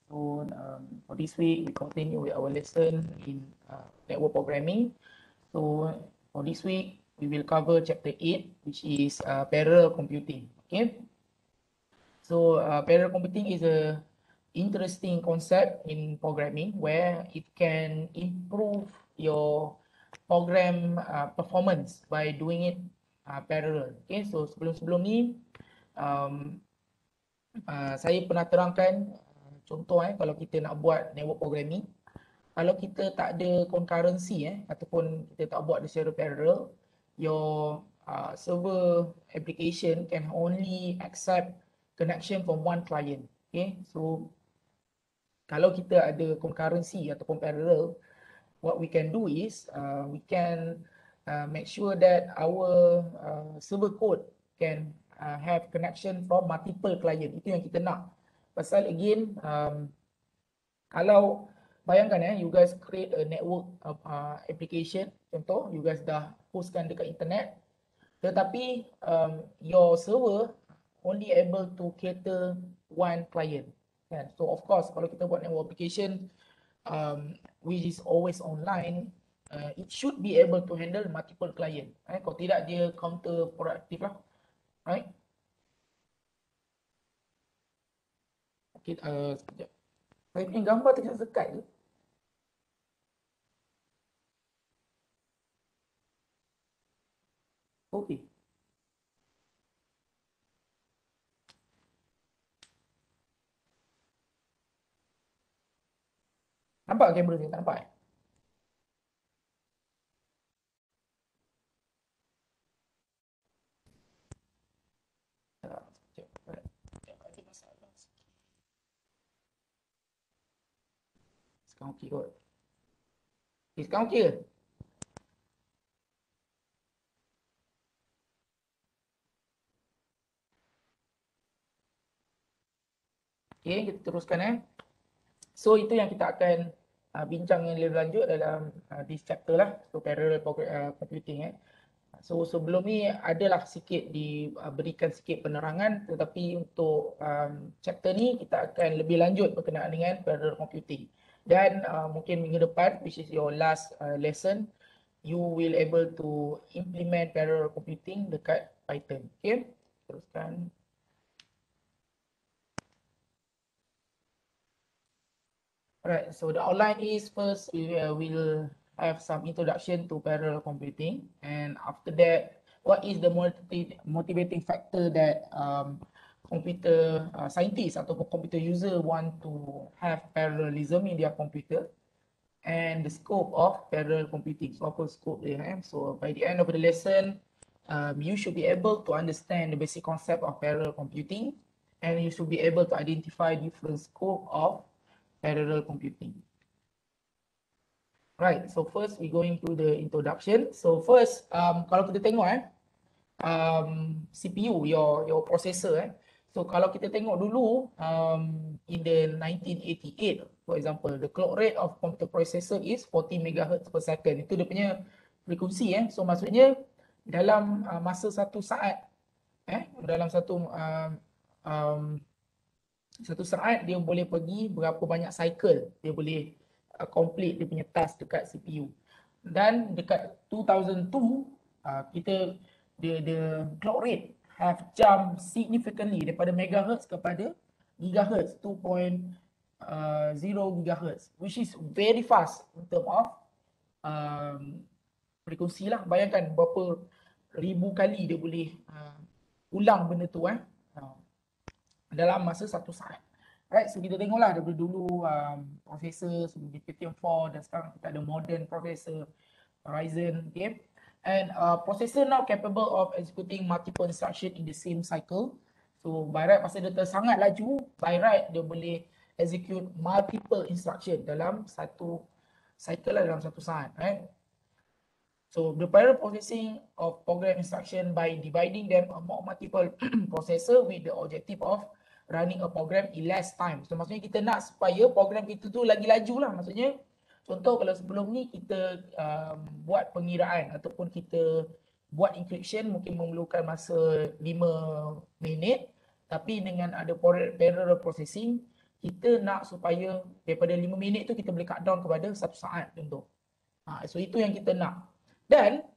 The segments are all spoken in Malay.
So for this week, we continue with our lesson in network programming. So for this week, we will cover chapter 8, which is parallel computing. Okay. So parallel computing is a interesting concept in programming where it can improve your program performance by doing it parallel. Okay, so sebelum ni um, saya pernah terangkan contoh kalau kita nak buat network programming, kalau kita tak ada concurrency ataupun kita tak buat secara parallel, your server application can only accept connection from one client. Okay, so kalau kita ada concurrency ataupun parallel, what we can do is we can make sure that our server code can have connection from multiple client. Itu yang kita nak. Pasal again, kalau bayangkan you guys create a network application, contoh you guys dah postkan dekat internet, tetapi your server only able to cater one client. Kan? So of course kalau kita buat network application which is always online, it should be able to handle multiple client. Kalau tidak dia counterproductive lah. Right? Okay, sekejap. Saya punya gambar tersekat ke? Okay. Nampak kamera saya? Tak nampak Sekarang okey kot. Sekarang okey ke? Okay, kita teruskan So itu yang kita akan bincang yang lebih lanjut dalam this chapter lah. So parallel computing So sebelum ni adalah sikit diberikan sikit penerangan, tetapi untuk chapter ni kita akan lebih lanjut berkenaan dengan parallel computing. Dan mungkin minggu depan, which is your last lesson, you will able to implement parallel computing dekat Python. Okay, teruskan. Right, so the outline is first we will have some introduction to parallel computing, and after that, what is the motivating factor that computer scientists atau computer user want to have parallelism in their computer, and the scope of parallel computing. So apa scope dia So by the end of the lesson, you should be able to understand the basic concept of parallel computing, and you should be able to identify different scope of parallel computing. Right, so first we going to the introduction. So first, kalau kita tengok CPU, your processor So kalau kita tengok dulu in the 1988, for example, the clock rate of computer processor is 40 MHz per second. Itu dia punya frekuensi So maksudnya dalam masa satu saat dalam satu saat dia boleh pergi berapa banyak cycle dia boleh complete dia punya task dekat CPU. Dan dekat 2002 kita the clock rate have jumped significantly daripada megahertz kepada gigahertz 2.0 gigahertz, which is very fast in term of frekuensi lah. Bayangkan berapa ribu kali dia boleh ulang benda tu dalam masa satu saat. Right, so kita tengoklah daripada dulu processor sebelum Pentium 4 dan sekarang kita ada modern processor Ryzen, okay. And processor now capable of executing multiple instruction in the same cycle. So by right pasal dia sangat laju, by right dia boleh execute multiple instruction dalam satu cycle dalam satu saat, right. So the parallel processing of program instruction by dividing them among multiple processor with the objective of running a program in less time. So maksudnya kita nak supaya program kita tu lagi laju lah. Maksudnya contoh kalau sebelum ni kita buat pengiraan ataupun kita buat encryption mungkin memerlukan masa 5 minit, tapi dengan ada parallel processing kita nak supaya daripada 5 minit tu kita boleh cut down kepada 1 saat contoh. So itu yang kita nak. Dan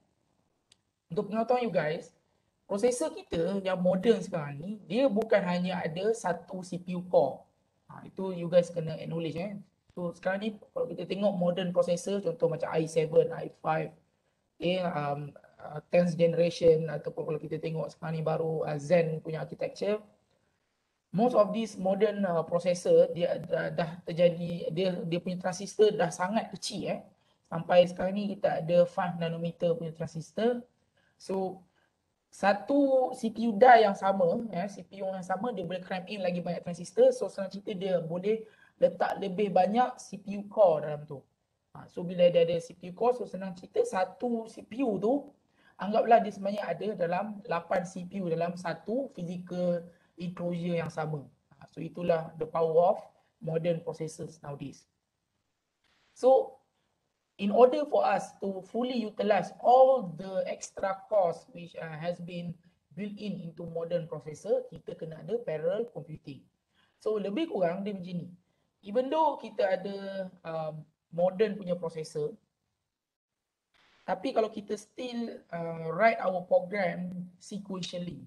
untuk pengetahuan you guys, prosesor kita yang moden sekarang ni, dia bukan hanya ada satu CPU core. Itu you guys kena acknowledge So sekarang ni kalau kita tengok modern processor contoh macam i7, i5, 10th generation ataupun kalau kita tengok sekarang ni baru Zen punya architecture, most of these modern processor dia dah terjadi, dia punya transistor dah sangat kecil sampai sekarang ni kita ada 5 nanometer punya transistor. So satu CPU die yang sama, CPU yang sama dia boleh cram in lagi banyak transistor. So senang cerita dia boleh letak lebih banyak CPU core dalam tu. So bila dia ada CPU core, so senang cerita satu CPU tu anggaplah dia sebenarnya ada dalam 8 CPU dalam satu physical enclosure yang sama. So itulah the power of modern processors nowadays. So in order for us to fully utilize all the extra cost which has been built into modern processor, kita kena ada parallel computing. So lebih kurang dia macam ni. Even though kita ada modern punya processor, tapi kalau kita still write our program sequentially,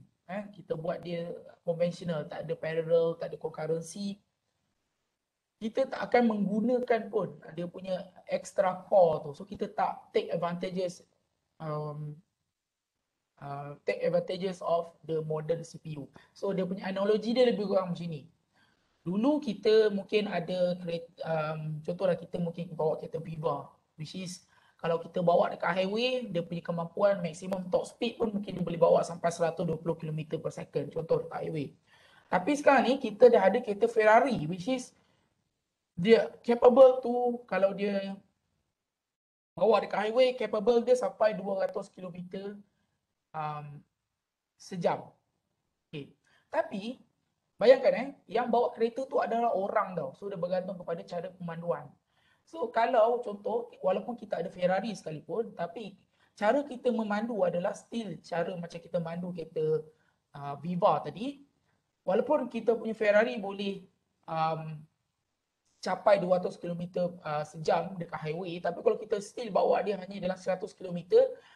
kita buat dia conventional, tak ada parallel, tak ada concurrency, kita tak akan menggunakan pun dia punya extra core tu. So kita tak take advantages of the modern CPU. So dia punya analogi dia lebih kurang macam ni. Dulu kita mungkin ada contohlah kita mungkin bawa kereta Viva, which is kalau kita bawa dekat highway, dia punya kemampuan maksimum top speed pun mungkin dia boleh bawa sampai 120 km per second, contoh dekat highway. Tapi sekarang ni kita dah ada kereta Ferrari, which is dia capable tu kalau dia bawa dekat highway, capable dia sampai 200 km sejam. Okay. Tapi bayangkan yang bawa kereta tu adalah orang tau. So dia bergantung kepada cara pemanduan. So kalau contoh walaupun kita ada Ferrari sekalipun, tapi cara kita memandu adalah still cara macam kita mandu kereta Viva tadi. Walaupun kita punya Ferrari boleh capai 200 km sejam dekat highway, tapi kalau kita still bawa dia hanya dalam 100 km,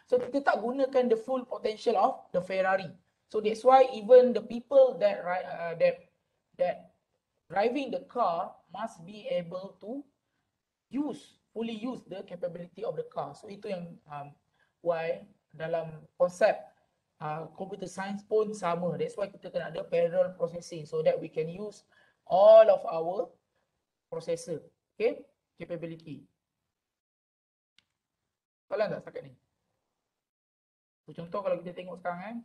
so kita tak gunakan the full potential of the Ferrari. So that's why even the people that driving the car must be able to fully use the capability of the car. So itu yang why dalam konsep computer science pun sama. That's why kita kena ada parallel processing so that we can use all of our processor, okay, capability. Soalan tak setakat ni? So, contoh kalau kita tengok sekarang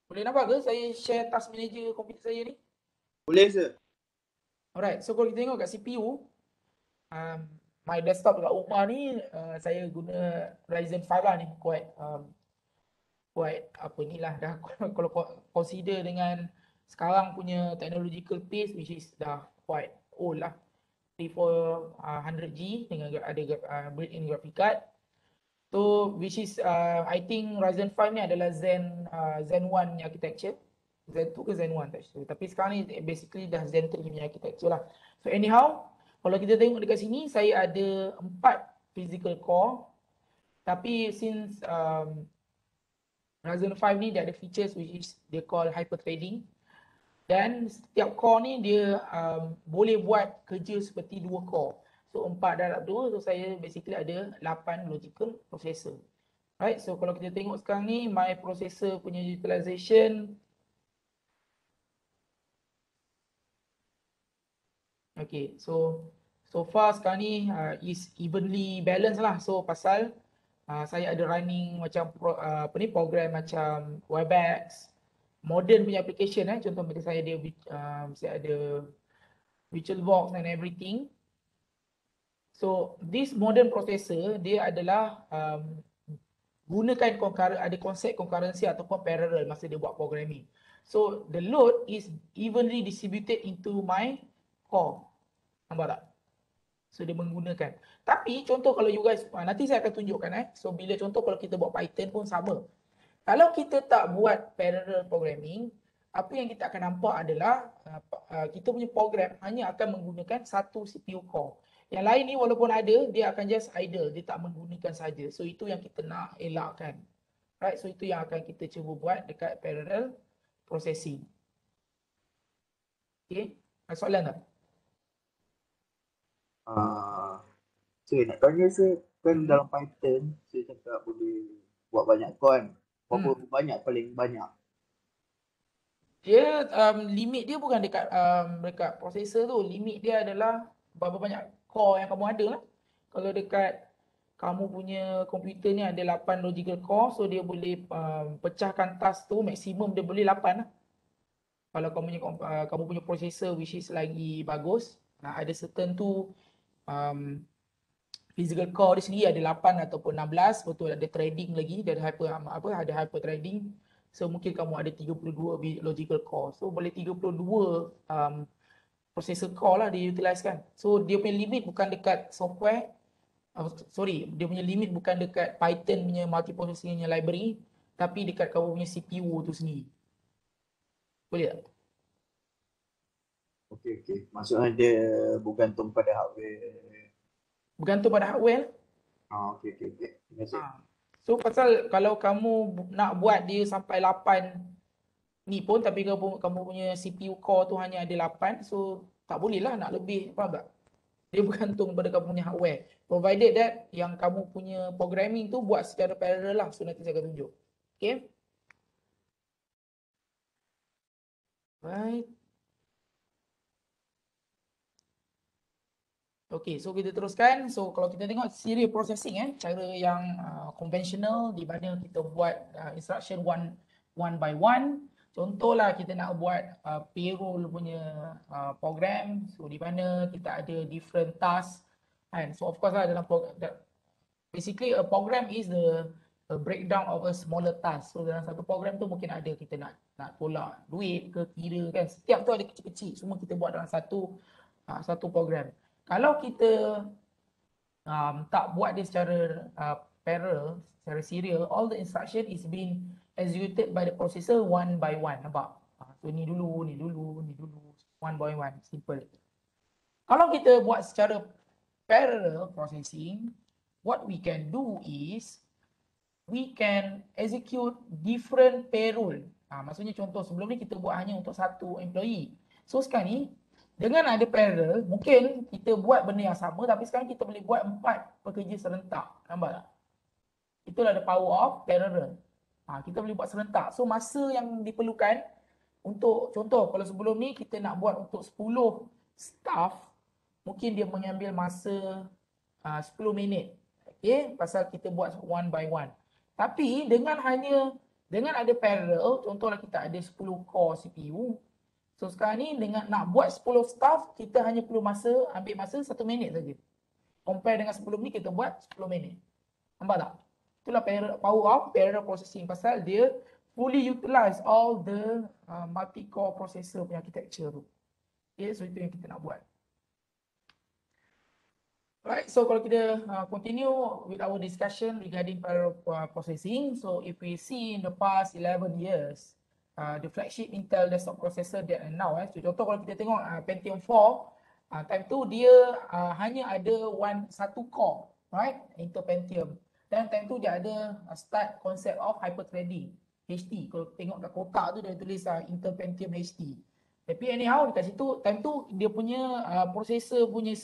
boleh nampak ke saya share task manager komputer saya ni? Boleh sir. Alright, so kalau kita tengok kat CPU, my desktop dekat rumah ni saya guna Ryzen 5 lah ni, quite apa ni lah dah kalau consider dengan sekarang punya technological pace which is dah quite old lah, 3400G dengan ada built-in graphic card. So which is I think Ryzen 5 ni adalah Zen 1 architecture, Zen 2 ke Zen 1 tak sure. Tapi sekarang ni basically dah Zen 3 punya architecture lah. So anyhow, kalau kita tengok dekat sini saya ada 4 physical core, tapi since Ryzen 5 ni dia ada features which is dia call hyperthreading, dan setiap core ni dia boleh buat kerja seperti 2 core. So 4 darab 2, so saya basically ada 8 logical processor. Right, so kalau kita tengok sekarang ni my processor punya utilization, okay, so far sekarang ni is evenly balanced lah. So pasal saya ada running macam program macam Webex, modern punya application contoh macam saya ada VirtualBox and everything. So this modern processor dia adalah gunakan ada konsep concurrency ataupun parallel masa dia buat programming. So the load is evenly distributed into my core. Nampak tak? So dia menggunakan. Tapi contoh kalau you guys, nanti saya akan tunjukkan So bila contoh kalau kita buat Python pun sama. Kalau kita tak buat parallel programming, apa yang kita akan nampak adalah kita punya program hanya akan menggunakan satu CPU core. Yang lain ni walaupun ada, dia akan just idle, dia tak menggunakan saja. So itu yang kita nak elakkan. Right, so itu yang akan kita cuba buat dekat parallel processing. Okay, ada soalan tak? Saya nak tanya saya, kan dalam Python saya cakap boleh buat banyak kan. Berapa banyak paling banyak? Dia limit dia bukan dekat processor tu. Limit dia adalah berapa banyak core yang kamu ada lah. Kalau dekat kamu punya komputer ni ada 8 logical core, so dia boleh pecahkan task tu maksimum dia boleh 8 lah. Kalau kamu punya processor which is lagi bagus, ada certain tu physical core di sini ada 8 ataupun 16, betul ada threading lagi, dia ada hyper threading. So mungkin kamu ada 32 logical core. So boleh 32 processor core lah dia utilize kan. So dia punya limit bukan dekat software. Dia punya limit bukan dekat Python punya multiprocessing library, tapi dekat kamu punya CPU tu sendiri. Boleh tak? Okey. Maksudnya dia bergantung pada hardware. Bergantung pada hardware. Okey. Terima kasih. So pasal kalau kamu nak buat dia sampai 8 ni pun, tapi kamu punya CPU core tu hanya ada 8, so tak boleh lah nak lebih, faham tak? Dia bergantung pada kamu punya hardware. Provided that yang kamu punya programming tu buat secara parallel lah. So nanti saya akan tunjuk. Okay. Right. Okay, so kita teruskan. So kalau kita tengok serial processing cara yang konvensional di mana kita buat instruction one by one. Contohlah kita nak buat payroll punya program. So di mana kita ada different task. And so of course lah dalam basically a program is a breakdown of a smaller task. So dalam satu program tu mungkin ada kita nak tolak duit ke kira kan. Setiap tu ada kecil-kecil. Semua kita buat dalam satu program. Kalau kita tak buat dia secara parallel, secara serial, all the instruction is being executed by the processor one by one. Nampak? So ni dulu, one by one, simple. Kalau kita buat secara parallel processing, what we can do is we can execute different payroll. Maksudnya contoh sebelum ni kita buat hanya untuk satu employee. So sekarang ni dengan ada parallel, mungkin kita buat benda yang sama tapi sekarang kita boleh buat 4 pekerja serentak. Nampak tak? Itulah the power of parallel. Kita boleh buat serentak. So masa yang diperlukan untuk contoh kalau sebelum ni kita nak buat untuk 10 staff, mungkin dia mengambil masa 10 minit. Okay, pasal kita buat one by one. Tapi dengan ada parallel, contohlah kita ada 10 core CPU. So sekarang ni dengan nak buat 10 staff, kita hanya perlu ambil masa 1 minit saja. Compare dengan sebelum ni kita buat 10 minit. Nampak tak? Itulah power of parallel processing pasal dia fully utilize all the multi-core processor punya architecture tu. Okay, so itu yang kita nak buat. Right, so kalau kita continue with our discussion regarding parallel processing, so if we see in the past 11 years, the flagship Intel desktop processor that now, so contoh kalau kita tengok Pentium 4, time tu dia hanya ada satu core, right, Intel Pentium. Dan time tu dia ada start concept of hyperthreading, HT. Kalau tengok kat kotak tu dia tulis Intel Pentium HT. Tapi anyhow dekat situ, time tu dia punya processor punya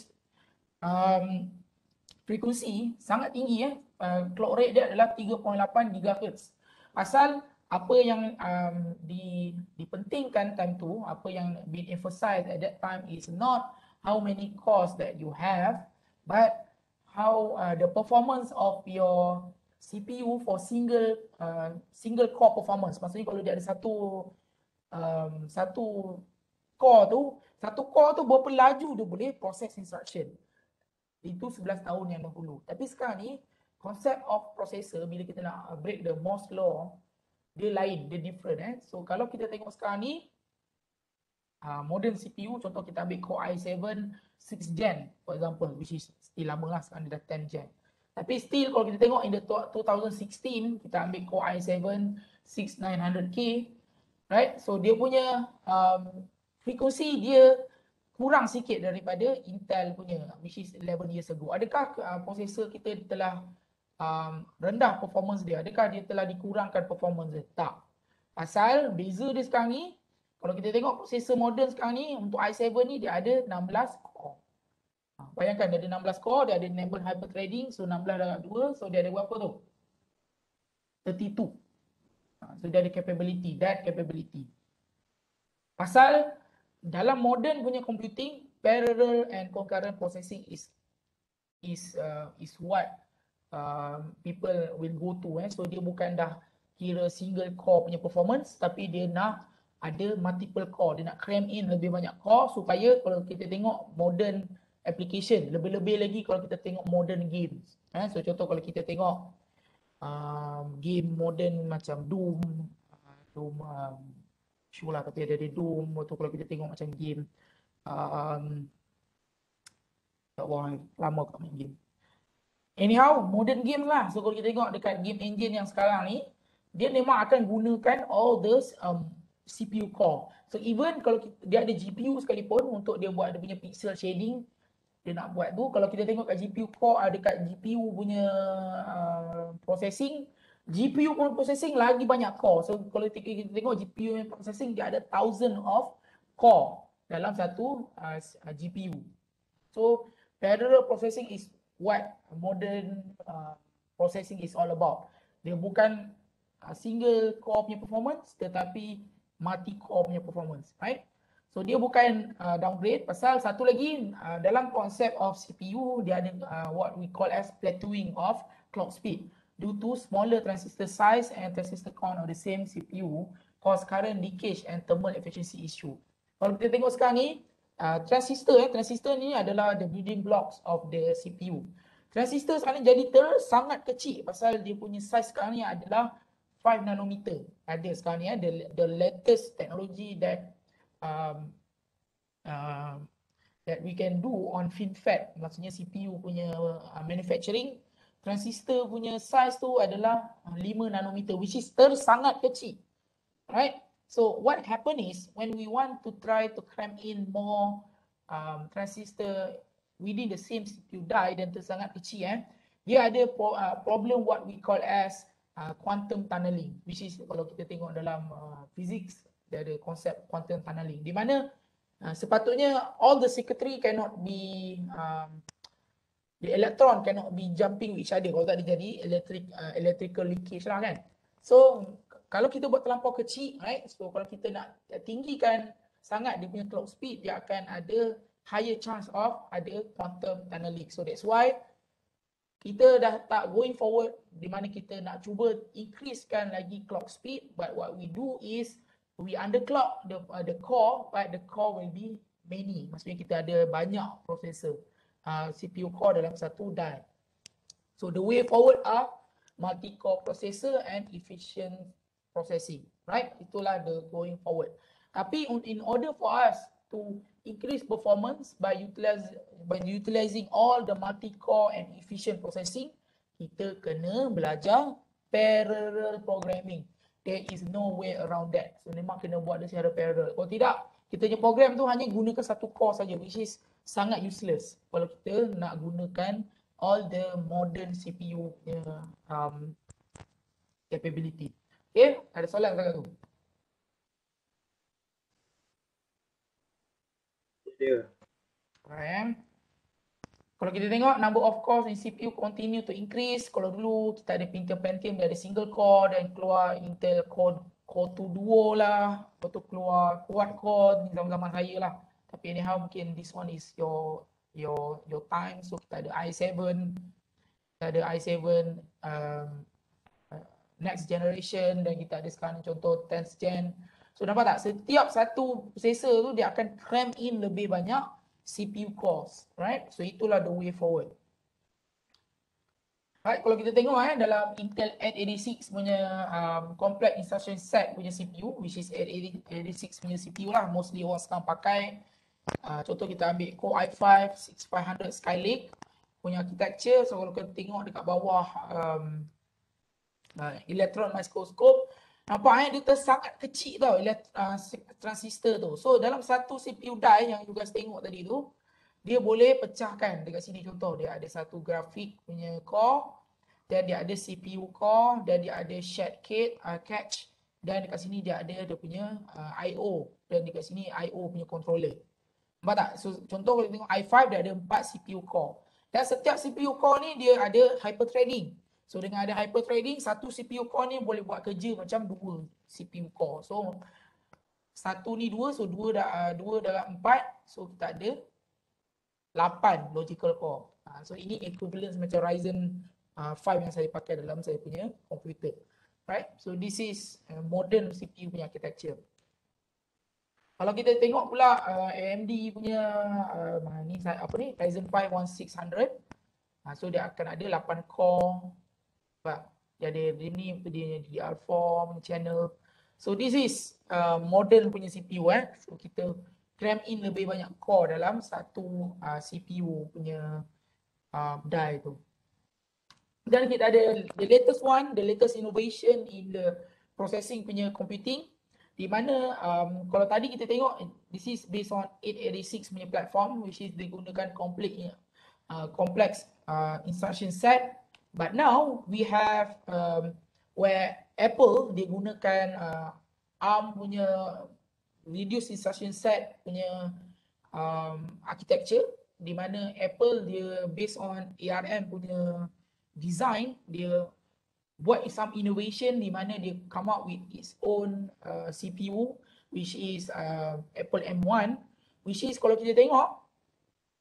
frekuensi sangat tinggi clock rate dia adalah 3.8 GHz. Pasal apa yang dipentingkan time tu, apa yang been emphasized at that time is not how many cores that you have, but how the performance of your CPU for single core performance. Maksudnya kalau dia ada satu core tu berapa laju dia boleh process instruction. Itu 11 tahun yang dahulu. Tapi sekarang ni konsep of processor bila kita nak break the Moore's law, dia lain, dia different So kalau kita tengok sekarang ni modern CPU, contoh kita ambil Core i7 6 Gen for example, which is still lama lah, sekarang dia dah 10 Gen. Tapi still kalau kita tengok in the 2016, kita ambil Core i7 6900K, right? So dia punya frekuensi dia kurang sikit daripada Intel punya, which is 11 years ago. Adakah prosesor kita telah rendah performance dia? Adakah dia telah dikurangkan performance dia? Tak. Pasal beza dia sekarang ni, kalau kita tengok prosesor moden sekarang ni, untuk i7 ni dia ada 16 core. Bayangkan dia ada 16 core, dia ada enable hyperthreading, so 16 darab 2, so dia ada berapa tu? 32. So dia ada capability, that capability. Pasal dalam modern punya computing, parallel and concurrent processing is what people will go to. So dia bukan dah kira single core punya performance, tapi dia nak ada multiple core, dia nak cram in lebih banyak core supaya kalau kita tengok modern application, lebih-lebih lagi kalau kita tengok modern games. So contoh kalau kita tengok game modern macam Doom, show lah tapi ada Doom, atau kalau kita tengok macam game lama kat main game. Anyhow, modern game lah. So kalau kita tengok dekat game engine yang sekarang ni, dia memang akan gunakan all those CPU core. So even kalau dia ada GPU sekalipun untuk dia buat dia punya pixel shading, dia nak buat tu, kalau kita tengok kat GPU core, dekat GPU punya processing, GPU punya processing lagi banyak core. So kalau kita tengok GPU punya processing, dia ada 1000 of core dalam satu GPU. So parallel processing is what modern processing is all about. Dia bukan single core punya performance, tetapi multi core punya performance, right? So dia bukan downgrade, pasal satu lagi dalam konsep of CPU, dia ada what we call as plateauing of clock speed. Due to smaller transistor size and transistor count of the same CPU, cause current leakage and thermal efficiency issue. Kalau kita tengok sekarang ni, transistor ni adalah the building blocks of the CPU. Transistor sekarang ni jadi sangat kecil pasal dia punya size sekarang ni adalah 5 nanometer. Ada sekarang ni the latest technology that that we can do on FinFET, maksudnya CPU punya manufacturing. Transistor punya size tu adalah 5 nanometer, which is sangat kecil, right? So what happen is when we want to try to cram in more transistor within the same CPU die dan sangat kecil, dia ada problem what we call as quantum tunneling, which is kalau kita tengok dalam physics, dia ada konsep quantum tunneling di mana sepatutnya all the circuitry cannot be the electron cannot be jumping with each other, kalau tak dia jadi electrical leakage lah kan. So kalau kita buat terlampau kecil, right? So kalau kita nak tinggikan sangat dia punya clock speed, dia akan ada higher chance of ada quantum tunneling. So that's why kita dah tak going forward di mana kita nak cuba increasekan lagi clock speed, but what we do is we underclock the core, but the core will be many. Maksudnya kita ada banyak processor CPU core dalam satu die. So the way forward are multi-core processor and efficient processing, right? Itulah the going forward. Tapi in order for us to increase performance by utilizing all the multi-core and efficient processing, kita kena belajar parallel programming. There is no way around that. So memang kena buat dia secara parallel. Kalau tidak, kita punya program tu hanya gunakan satu core saja, which is sangat useless kalau kita nak gunakan all the modern CPU capability. Okay, ada soalan kat tu? Dia. Alright. Kalau kita tengok number of cores in CPU continue to increase. Kalau dulu kita ada Pentium dia ada single core dan keluar Intel Core 2 Duo lah, lepas tu keluar quad core ni zaman-zaman saya lah. Tapi anyhow mungkin this one is your time. So kita ada i7, kita ada i7 next generation dan kita ada sekarang contoh 10th gen. So nampak tak, setiap satu processor tu dia akan cram in lebih banyak CPU cores, right? So itulah the way forward. Right, kalau kita tengok dalam Intel 886 punya complex instruction set punya CPU, which is 886 punya CPU lah, mostly orang sekarang pakai. Contoh kita ambil Core i5 6500 Skylake punya architecture. So kalau kita tengok dekat bawah electron microscope, nampak dia sangat kecil tau transistor tu. So dalam satu CPU die yang you guys tengok tadi tu, dia boleh pecahkan. Dekat sini contoh, dia ada satu grafik punya core, dan dia ada CPU core, dan dia ada shared cache, dan dekat sini dia ada dia punya I/O, dan dekat sini I/O punya controller. Nampak tak? So contoh kalau tengok i5 dia ada 4 CPU core. Dan setiap CPU core ni dia ada hyperthreading. So dengan ada hyperthreading, satu CPU core ni boleh buat kerja macam dua CPU core. So satu ni dua, so dua dalam 4, so kita ada 8 logical core. So ini equivalent macam Ryzen 5 yang saya pakai dalam saya punya komputer. Right? So this is modern CPU punya architecture. Kalau kita tengok pula AMD punya Ryzen 5 1600, so dia akan ada 8 core. Dia ada ini dia DDR4 channel. So this is modern punya CPU So kita cram in lebih banyak core dalam satu CPU punya die tu. Dan kita ada the latest innovation in the processing punya computing, di mana kalau tadi kita tengok this is based on 886 punya platform, which is digunakan complex instruction set. But now we have where Apple digunakan ARM punya reduced instruction set punya architecture, di mana Apple dia based on ARM punya design, dia buat some innovation di mana dia come up with its own CPU, which is Apple M1, which is kalau kita tengok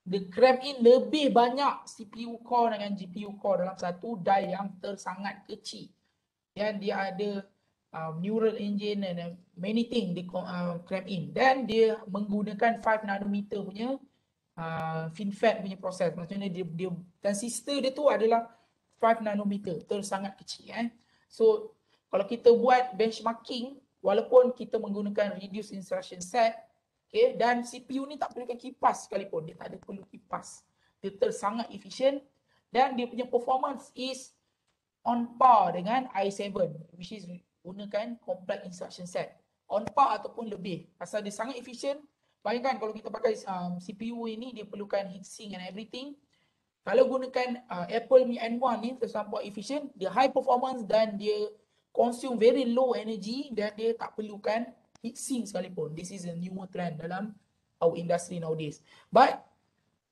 dia cram in lebih banyak CPU core dengan GPU core dalam satu die yang tersangat kecil. Dan dia ada neural engine and many things dia cram in. Dan dia menggunakan 5 nanometer punya FinFET punya proses. Maksudnya dia transistor dia tu adalah 5 nanometer, tersangat kecil. So kalau kita buat benchmarking, walaupun kita menggunakan reduced instruction set, okay, dan CPU ni tak perlukan kipas sekalipun, dia tak ada perlu kipas, dia tersangat efisien, dan dia punya performance is on par dengan i7, which is gunakan complex instruction set, on par ataupun lebih, pasal dia sangat efisien. Bayangkan kalau kita pakai CPU ini, dia perlukan heatsink and everything. Kalau gunakan Apple Mi N1 ni terlampau efisien, dia high performance dan dia consume very low energy, dan dia tak perlukan heatsink sekalipun. This is a newer trend dalam our industry nowadays. But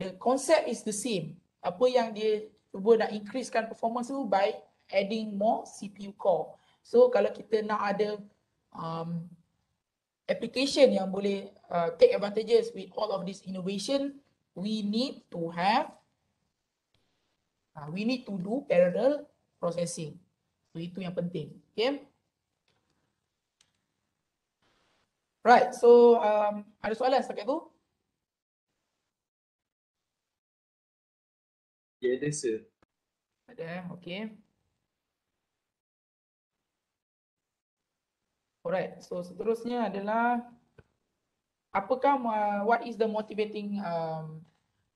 the concept is the same. Apa yang dia cuba nak increasekan performance tu by adding more CPU core. So kalau kita nak ada application yang boleh take advantages with all of this innovation, we need to do parallel processing. So itu yang penting. Okay. Right, so ada soalan setakat tu? Ya, ada sir. Ada, okay. Alright, so seterusnya adalah apakah what is the motivating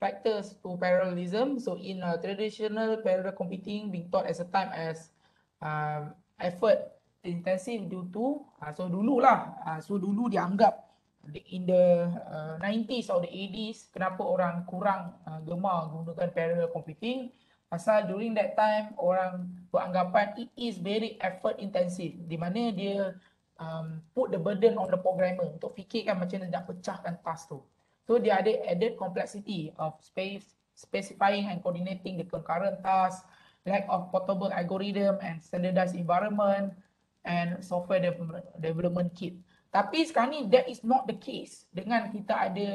factors to parallelism? So in traditional parallel computing being taught as a time as effort intensive due to dulu dianggap in the 90s or the 80s, kenapa orang kurang gemar gunakan parallel computing? Pasal during that time orang beranggapan it is very effort intensive, di mana dia put the burden on the programmer untuk fikirkan macam mana nak pecahkan task tu. So dia ada added complexity of specifying and coordinating the concurrent tasks, lack of portable algorithm and standardized environment, and software development kit. Tapi sekarang ni that is not the case. Dengan kita ada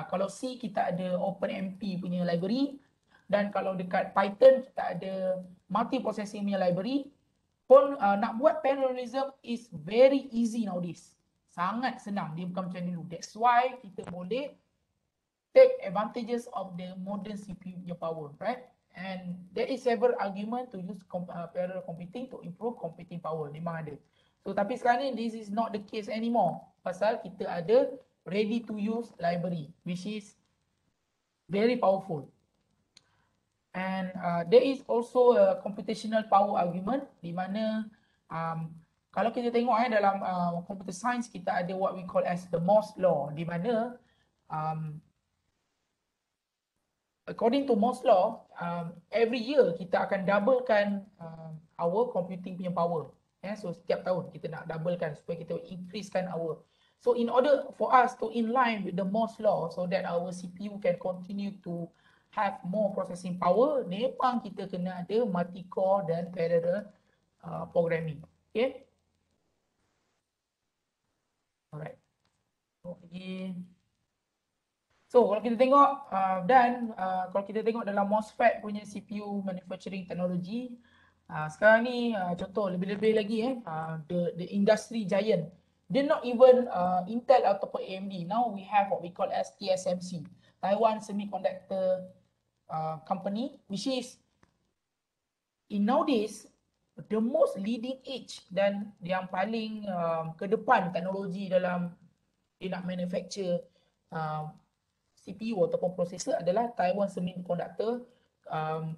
kalau C kita ada OpenMP punya library, dan kalau dekat Python kita ada multiprocessing punya library. Pun nak buat parallelism is very easy nowadays. Sangat senang, dia bukan macam dulu. That's why kita boleh take advantages of the modern CPU punya power, right? And there is several argument to use parallel computing to improve computing power. Memang ada. So tapi sekarang ni this is not the case anymore. Pasal kita ada ready to use library which is very powerful. And there is also a computational power argument di mana kalau kita tengok dalam computer science kita ada what we call as the Moore's law di mana according to Moore's law every year kita akan doublekan our computing punya power. So setiap tahun kita nak doublekan supaya kita increasekan our. So in order for us to in line with the Moore's law so that our CPU can continue to have more processing power, memang kita kena ada multi-core dan parallel programming. Okay. Alright. So kalau kita tengok kalau kita tengok dalam MOSFET punya CPU manufacturing technology, sekarang ni contoh lebih-lebih lagi the industry giant, they're not even Intel ataupun AMD. Now we have what we call as TSMC, Taiwan Semiconductor company, which is in nowadays the most leading edge dan yang paling ke depan teknologi dalam dia nak manufacture CPU ataupun processor adalah Taiwan Semiconductor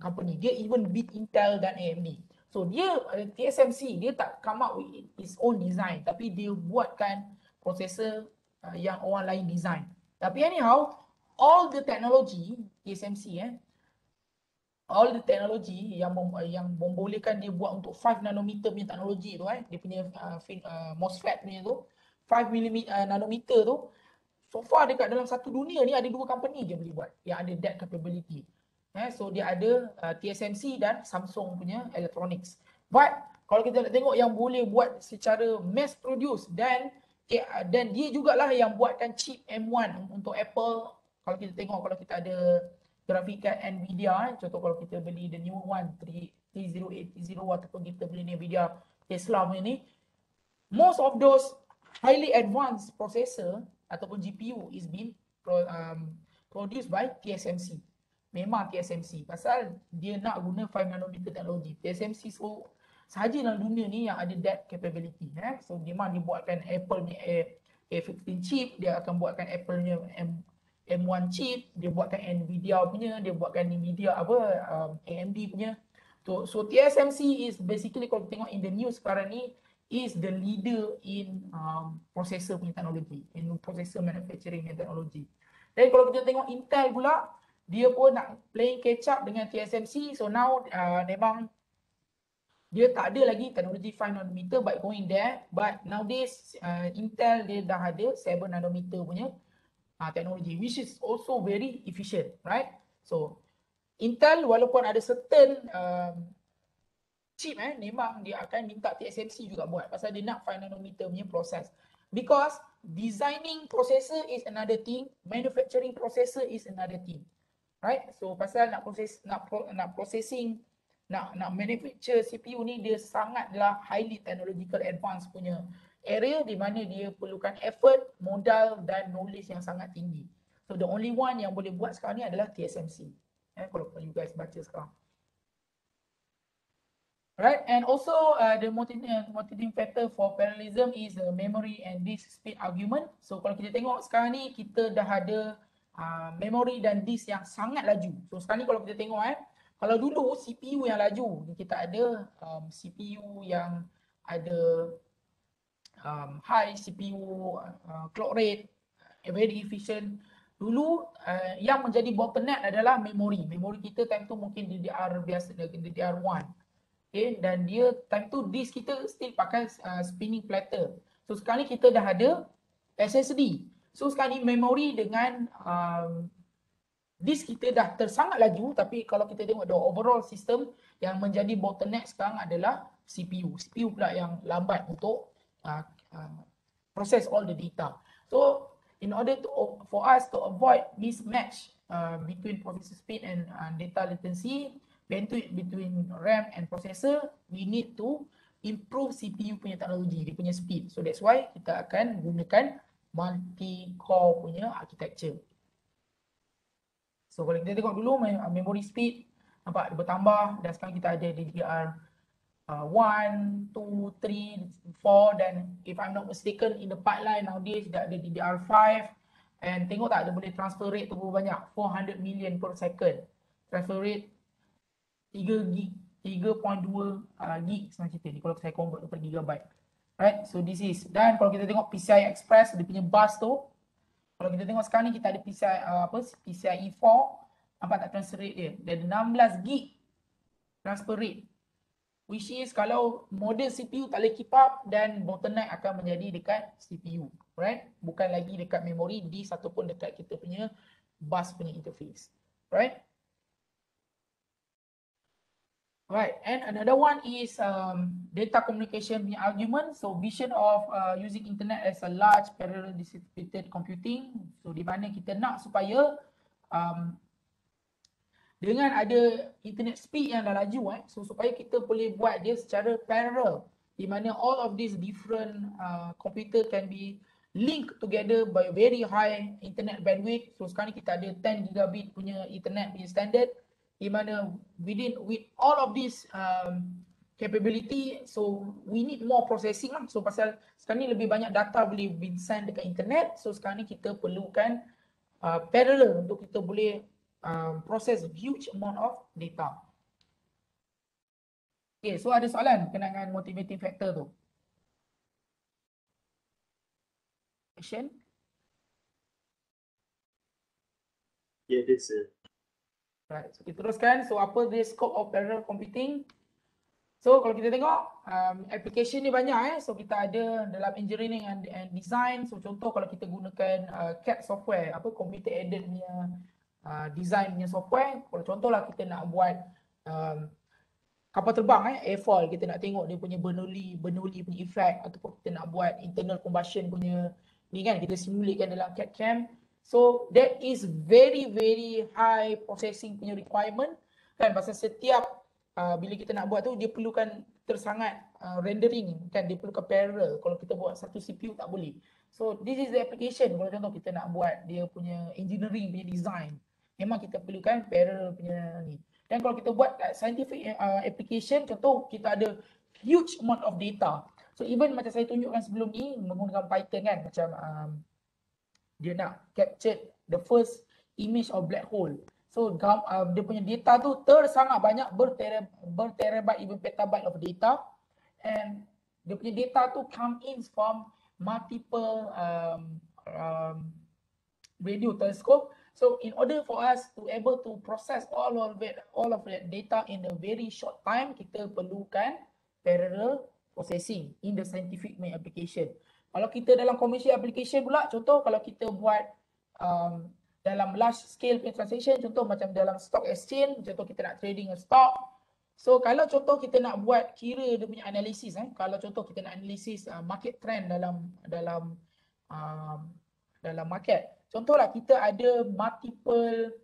company. Dia even beat Intel dan AMD. So dia TSMC dia tak come up with its own design, tapi dia buatkan processor yang orang lain design. Tapi anyhow, all the technology TSMC all the technology yang membolehkan dia buat untuk 5 nanometer punya teknologi tu dia punya MOSFET punya tu 5 nanometer tu, so far dekat dalam satu dunia ni ada 2 company je boleh buat yang ada that capability. So dia ada TSMC dan Samsung punya electronics. But kalau kita nak tengok yang boleh buat secara mass produce dan dia jugalah yang buatkan chip M1 untuk Apple. Kalau kita tengok, kalau kita ada grafik card Nvidia, contoh kalau kita beli the new one 3080 ataupun kita beli Nvidia Tesla punya ni, most of those highly advanced processor ataupun GPU is being produced by TSMC. Memang TSMC pasal dia nak guna 5 nanometer teknologi. TSMC sahaja dalam dunia ni yang ada that capability. So memang dia buatkan Apple ni A15 chip, dia akan buatkan Apple ni M1 chip, dia buatkan Nvidia punya, dia buatkan Nvidia AMD punya. So TSMC is basically kalau tengok in the news sekarang ni is the leader in processor punya teknologi, in processor manufacturing punya teknologi. Dan kalau kita tengok Intel pula, dia pun nak playing catch up dengan TSMC. So now memang dia tak ada lagi teknologi 5 nanometer but going there. But nowadays Intel dia dah ada 7 nanometer punya teknologi which is also very efficient, right? So Intel walaupun ada certain chip memang dia akan minta TSMC juga buat pasal dia nak 5 nanometer punya proses. Because designing processor is another thing, manufacturing processor is another thing. Right? So pasal nak processing, nak manufacture CPU ni dia sangatlah highly technological advanced punya area di mana dia perlukan effort, modal dan knowledge yang sangat tinggi. So the only one yang boleh buat sekarang ni adalah TSMC. Kalau you guys baca sekarang. Right, and also the motivating factor for parallelism is the memory and disk speed argument. So kalau kita tengok sekarang ni kita dah ada memory dan disk yang sangat laju. So sekarang ni kalau kita tengok kalau dulu CPU yang laju, kita ada CPU yang ada high CPU clock rate, very efficient. Dulu yang menjadi bottleneck adalah memori. Memori kita time tu mungkin DDR biasa, DDR1. Okay, dan dia time tu disk kita still pakai spinning platter. So sekarang ni kita dah ada SSD. So sekarang ni memori dengan disk kita dah tersangat laju, tapi kalau kita tengok the overall system yang menjadi bottleneck sekarang adalah CPU. CPU pula yang lambat untuk process all the data. So in order for us to avoid mismatch between processor speed and data latency, bandwidth between RAM and processor, we need to improve CPU punya teknologi, dia punya speed. So that's why kita akan gunakan multi-core punya architecture. So kalau kita tengok dulu memory speed, Nampak dia bertambah dan sekarang kita ada DDR 1, 2, 3, 4 dan if I'm not mistaken in the pipeline nowadays dah ada DDR5 and tengok tak dia boleh transfer rate tu berapa banyak, 400 million per second. Transfer rate 3 gig, 3.2 gig senang cerita ni kalau saya convert kepada gigabyte. Right, so this is, dan kalau kita tengok PCI Express dia punya bus tu, kalau kita tengok sekarang ni kita ada PCIe 4, nampak tak transfer rate dia? Dia ada 16 gig transfer rate. Which is kalau model CPU tak boleh keep up dan bottleneck akan menjadi dekat CPU, right? Bukan lagi dekat memori disk ataupun dekat kita punya bus punya interface, right? Right, and another one is data communication punya argument. So vision of using internet as a large parallel distributed computing. So di mana kita nak supaya dengan ada internet speed yang dah laju, so supaya kita boleh buat dia secara parallel, di mana all of these different computer can be linked together by very high internet bandwidth. So sekarang kita ada 10 gigabit punya internet punya standard, di mana with all of this capability, so we need more processing lah. So pasal sekarang ni lebih banyak data boleh be send dekat internet, so sekarang ni kita perlukan parallel untuk kita boleh process huge amount of data. Okay, so ada soalan berkenaan dengan motivating factor tu? Question? Ya, ada sir. Right, so kita teruskan. So apa the scope of parallel computing? So kalau kita tengok application ni banyak so kita ada dalam engineering and design. So contoh kalau kita gunakan CAD software, apa computer aided punya design punya software. Kalau contohlah kita nak buat kapal terbang airfoil, kita nak tengok dia punya Bernoulli punya effect, ataupun kita nak buat internal combustion punya ni kan, kita simulatekan dalam CAD CAM. So that is very high processing punya requirement kan, pasal setiap bila kita nak buat tu dia perlukan tersangat rendering kan, dia perlukan parallel. Kalau kita buat satu CPU tak boleh. So this is the application. Kalau contoh kita nak buat dia punya engineering punya design, memang kita perlukan parallel punya ni. Dan kalau kita buat scientific application, contoh kita ada huge amount of data. So even macam saya tunjukkan sebelum ni menggunakan Python kan, macam dia nak capture the first image of black hole. So dia punya data tu tersangat banyak, berterabyte even petabyte of data, and dia punya data tu come in from multiple radio telescope. So in order for us to able to process all of that data in a very short time, kita perlukan parallel processing in the scientific application. Kalau kita dalam commercial application pula, contoh kalau kita buat dalam large scale transaction, contoh macam dalam stock exchange, contoh kita nak trading a stock. So kalau contoh kita nak buat kira dia punya analisis, kalau contoh kita nak analisis market trend dalam market. Contohlah kita ada multiple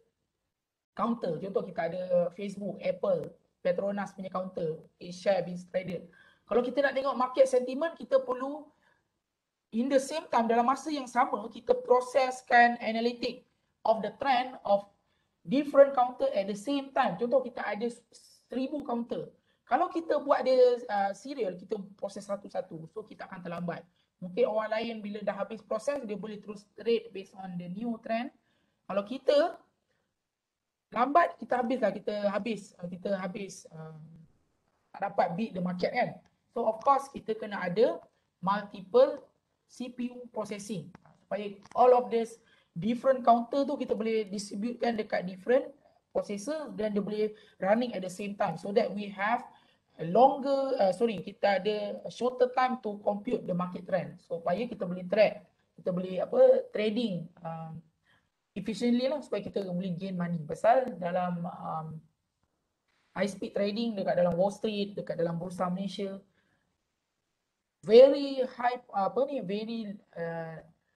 counter, contoh kita ada Facebook, Apple, Petronas punya counter, share being traded. Kalau kita nak tengok market sentiment, kita perlu in the same time, dalam masa yang sama, kita proseskan analytic of the trend of different counter at the same time. Contoh kita ada 1000 counter. Kalau kita buat dia serial, kita proses satu-satu, so kita akan terlambat. Mungkin orang lain bila dah habis proses, dia boleh terus trade based on the new trend. Kalau kita lambat, kita habis tak dapat beat the market kan. So of course kita kena ada multiple CPU processing supaya all of this different counter tu kita boleh distributekan dekat different processor dan dia boleh running at the same time, so that we have a longer kita ada a shorter time to compute the market trend, supaya kita boleh track, kita boleh trading efficiently lah, supaya kita boleh gain money. Pasal dalam high speed trading dekat dalam Wall Street, dekat dalam Bursa Malaysia, very high very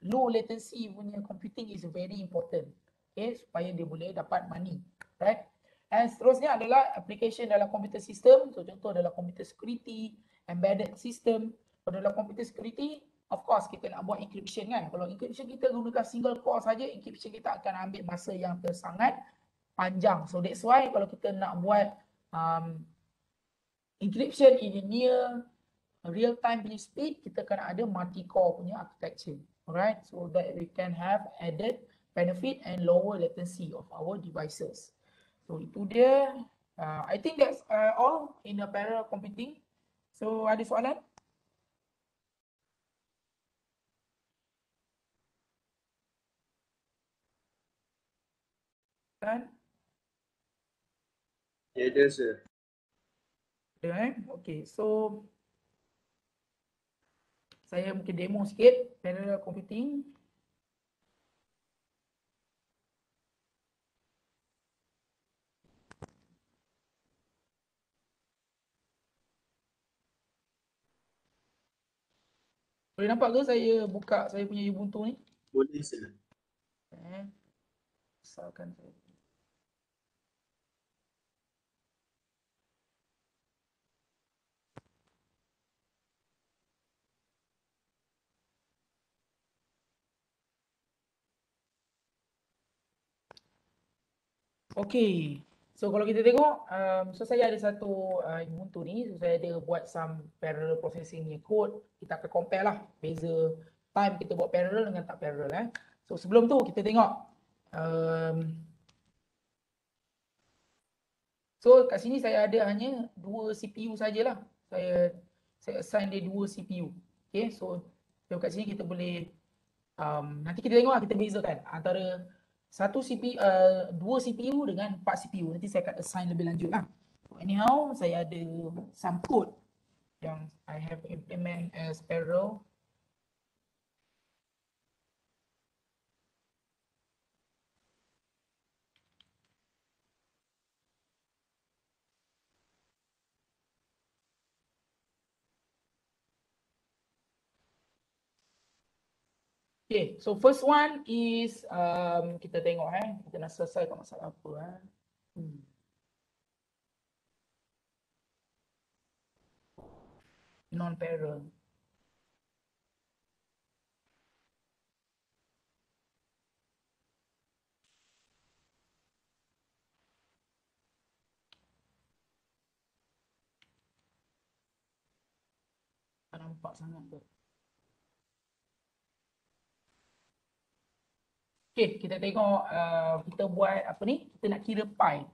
low latency punya computing is very important, okay, supaya dia boleh dapat money, right? And seterusnya adalah application dalam computer system. So contoh dalam computer security, embedded system. Kalau dalam computer security, of course kita nak buat encryption kan. Kalau encryption kita gunakan single core saja, encryption kita akan ambil masa yang tersangat panjang. So that's why kalau kita nak buat encryption in a near real time punya speed, kita kena ada multi-core punya architecture. Alright, so that we can have added benefit and lower latency of our devices. So itu dia. I think that's all in the parallel computing. So ada soalan? Kan? Ya, ada sir. Ada Okay, so saya mungkin demo sikit parallel computing. Boleh nampak ke saya buka saya punya Ubuntu ni? Boleh sir. Asalkan saya. Okay, so kalau kita tengok, so saya ada satu Ubuntu ni, so saya ada buat some parallel processing ni code. Kita akan compare lah, beza time kita buat parallel dengan tak parallel. So sebelum tu kita tengok, so kat sini saya ada hanya 2 CPU sajalah. Saya assign dia 2 CPU. Okay, so kat sini kita boleh, nanti kita tengok lah, kita bezakan antara satu CPU, 2 CPU dengan 4 CPU. Nanti saya akan assign lebih lanjut lah. So anyhow, saya ada some code yang I have implement as parallel. Okay, so first one is, kita tengok kita nak selesaikan masalah apa non-parallel. Tak nampak sangat tu. Okay, kita tengok, kita buat apa ni, kita nak kira pi.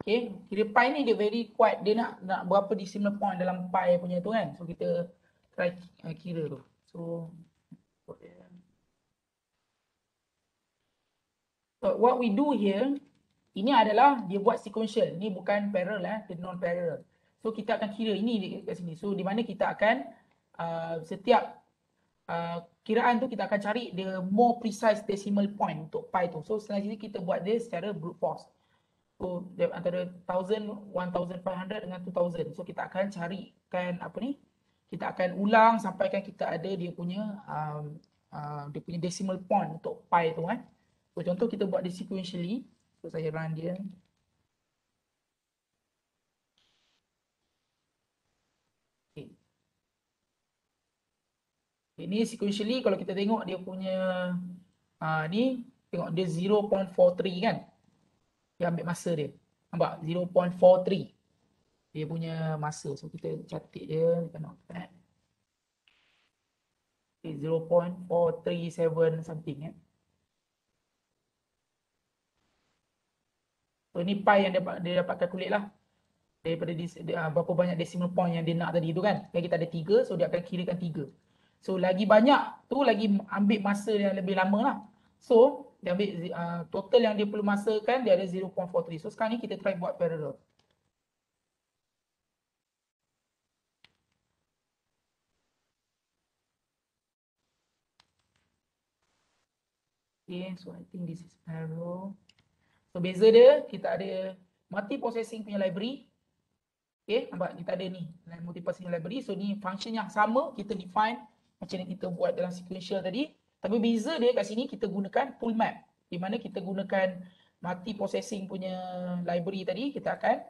Okay, kira pi ni dia very kuat, dia nak berapa decimal point dalam pi punya tu kan. So kita try kira tu. So what we do here, ini adalah dia buat sequential, ni bukan parallel dia non parallel. So kita akan kira ini dekat sini. So di mana kita akan setiap kiraan tu kita akan cari the more precise decimal point untuk pi tu. So selanjutnya kita buat dia secara brute force. So antara 1000, 1500 dengan 2000. So kita akan carikan apa ni? Kita akan ulang sampaikan kita ada dia punya decimal point untuk pi tu kan. So contoh kita buat dia sequentially. So saya run dia. Okay. Ini sequentially kalau kita tengok dia punya ni, tengok dia 0.43 kan. Dia ambil masa dia. Nampak 0.43 dia punya masa. So kita catat dia dekat notepad. Okay, 0.437 something kan. So ni pi yang dia dapat calculate lah. Daripada berapa banyak decimal point yang dia nak tadi tu kan. Kalau kita ada 3, so dia akan kirakan 3. So lagi banyak tu lagi ambil masa yang lebih lama lah. So dia ambil total yang dia perlu masakan dia ada 0.43. So sekarang ni kita try buat parallel. Okay, so I think this is parallel. So beza dia, kita ada multi-processing punya library. Okay, nampak kita ada ni multi-processing library. So ni function yang sama kita define macam yang kita buat dalam sequential tadi. Tapi beza dia kat sini kita gunakan full map. Di mana kita gunakan multi-processing punya library tadi, kita akan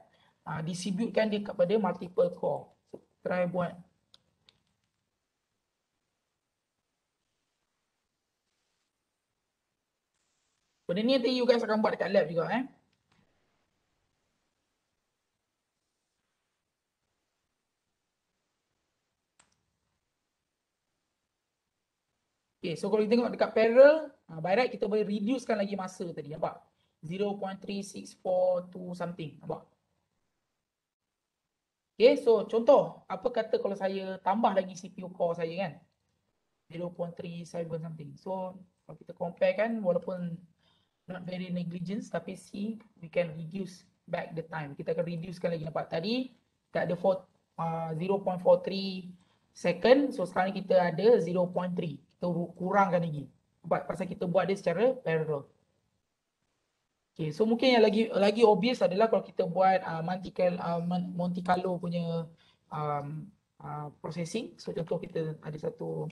distributekan dia kepada multiple core. So, try buat. Benda ni nanti you guys akan buat dekat lab juga Okay, so kalau kita tengok dekat parallel, by right kita boleh reducekan lagi masa tadi, nampak? 0.3642 something, nampak? Okay, so contoh, apa kata kalau saya tambah lagi CPU core saya kan? 0.37 something. So, kalau kita compare kan, walaupun not very negligence, tapi see, we can reduce back the time. Kita akan reducekan lagi, nampak? Tadi, kita ada 0.43 second, so sekarang kita ada 0.3. Kita kurangkan lagi. Nampak? Pasal kita buat dia secara parallel. Okay, so mungkin yang lagi obvious adalah kalau kita buat Monte Carlo punya um, processing. So contoh kita ada satu.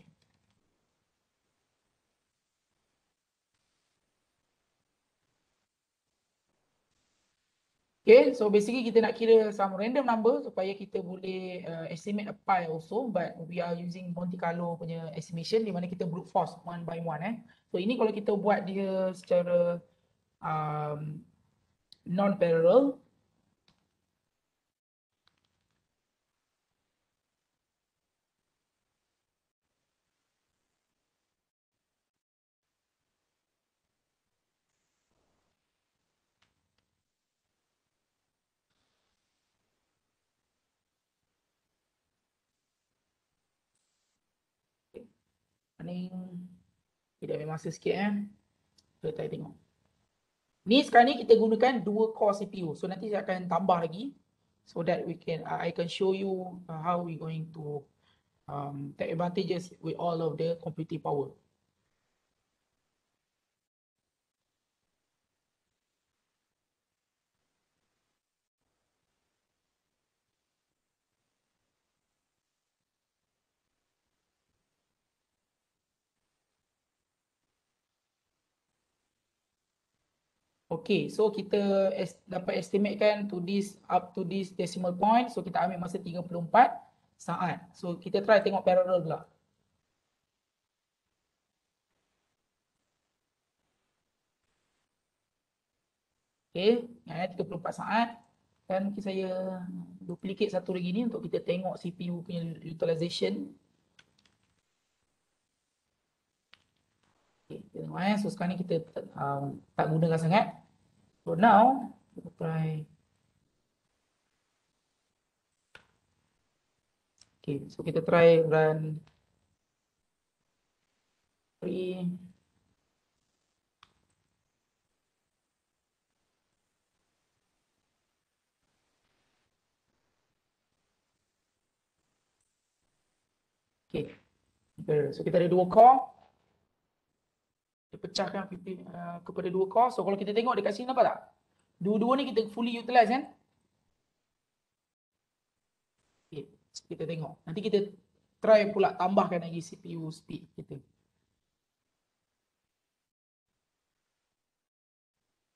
Okay, so basically kita nak kira some random number supaya kita boleh estimate a pi also, but we are using Monte Carlo punya estimation di mana kita brute force one by one. So ini kalau kita buat dia secara non-parallel. Ini kita ambil masa sikit kita tengok. Ni sekarang ni kita gunakan 2 core CPU. So nanti saya akan tambah lagi so that I can show you how we going to take advantages with all of the computing power. Okay, so kita dapat estimate kan up to this decimal point. So kita ambil masa 34 saat. So kita try tengok parallel pula. Okay, 34 saat. Dan saya duplicate satu lagi ni untuk kita tengok CPU punya utilization. Okay, kita tengok so sekarang ni kita tak gunakan sangat. So now, kita try. Okay, so kita try run 3. Okay, so kita ada 2 core. Kita pecahkan kepada 2 core. So kalau kita tengok dekat sini nampak tak? Dua-dua ni kita fully utilize kan? Okay, kita tengok. Nanti kita try pula tambahkan lagi CPU speed kita.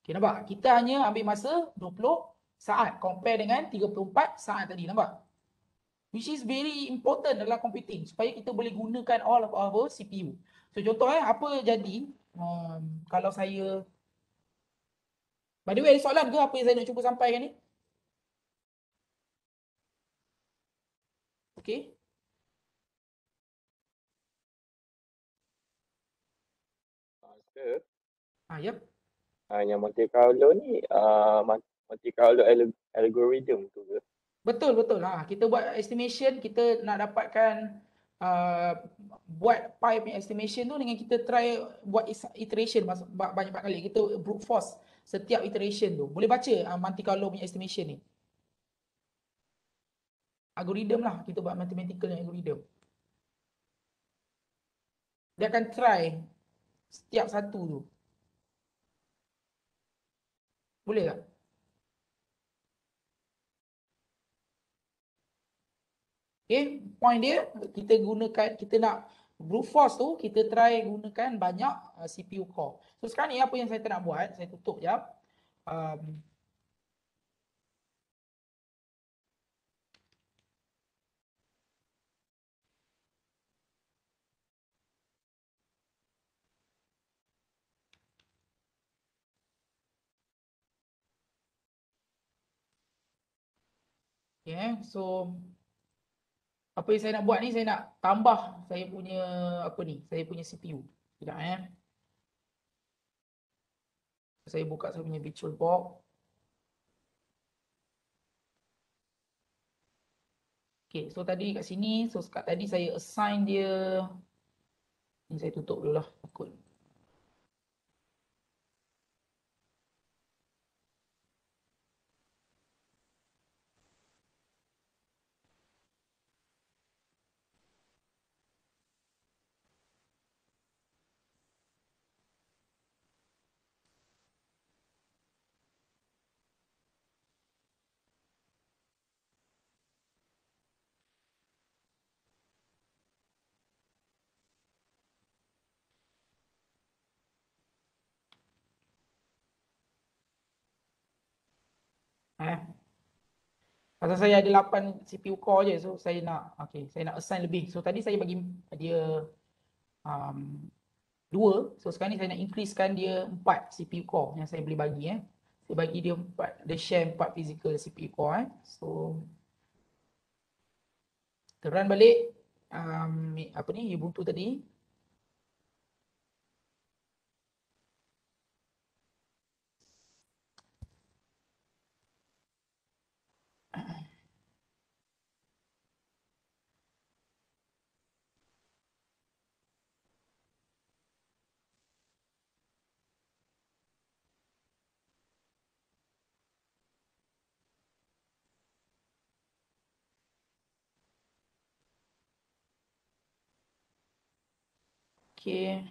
Okay, nampak? Kita hanya ambil masa 20 saat compare dengan 34 saat tadi, nampak? Which is very important dalam computing supaya kita boleh gunakan all of our CPU. So contoh apa jadi kalau saya, by the way, ada soalan ke apa yang saya nak cuba sampaikan ni? Okay. Sir, Yep. yang Monte Carlo ni Monte Carlo algorithm tu ke? Betul. Kita buat estimation, kita nak dapatkan buat pi punya estimation tu dengan kita try buat iteration banyak kali. Kita brute force setiap iteration tu. Boleh baca Monte Carlo punya estimation ni. Algorithm lah, kita buat mathematical algorithm. Dia akan try setiap satu tu. Boleh tak? Okay, point dia kita gunakan, kita nak brute force tu kita try gunakan banyak CPU core. So sekarang ni apa yang saya nak buat, saya tutup jap. Okay, so apa yang saya nak buat ni, saya nak tambah saya punya apa ni, saya punya CPU. Sekejap saya buka saya punya VirtualBox. Okay, so tadi kat sini, so kat tadi saya assign dia, ni saya tutup dulu lah takut. Pasal saya ada 8 CPU core je, so saya nak, okay, saya nak assign lebih. So tadi saya bagi dia 2, so sekarang ni saya nak increasekan dia 4 CPU core yang saya boleh bagi. Saya bagi dia 4, dia share 4 physical CPU core. So kita run balik apa ni, Ubuntu tadi. Okay.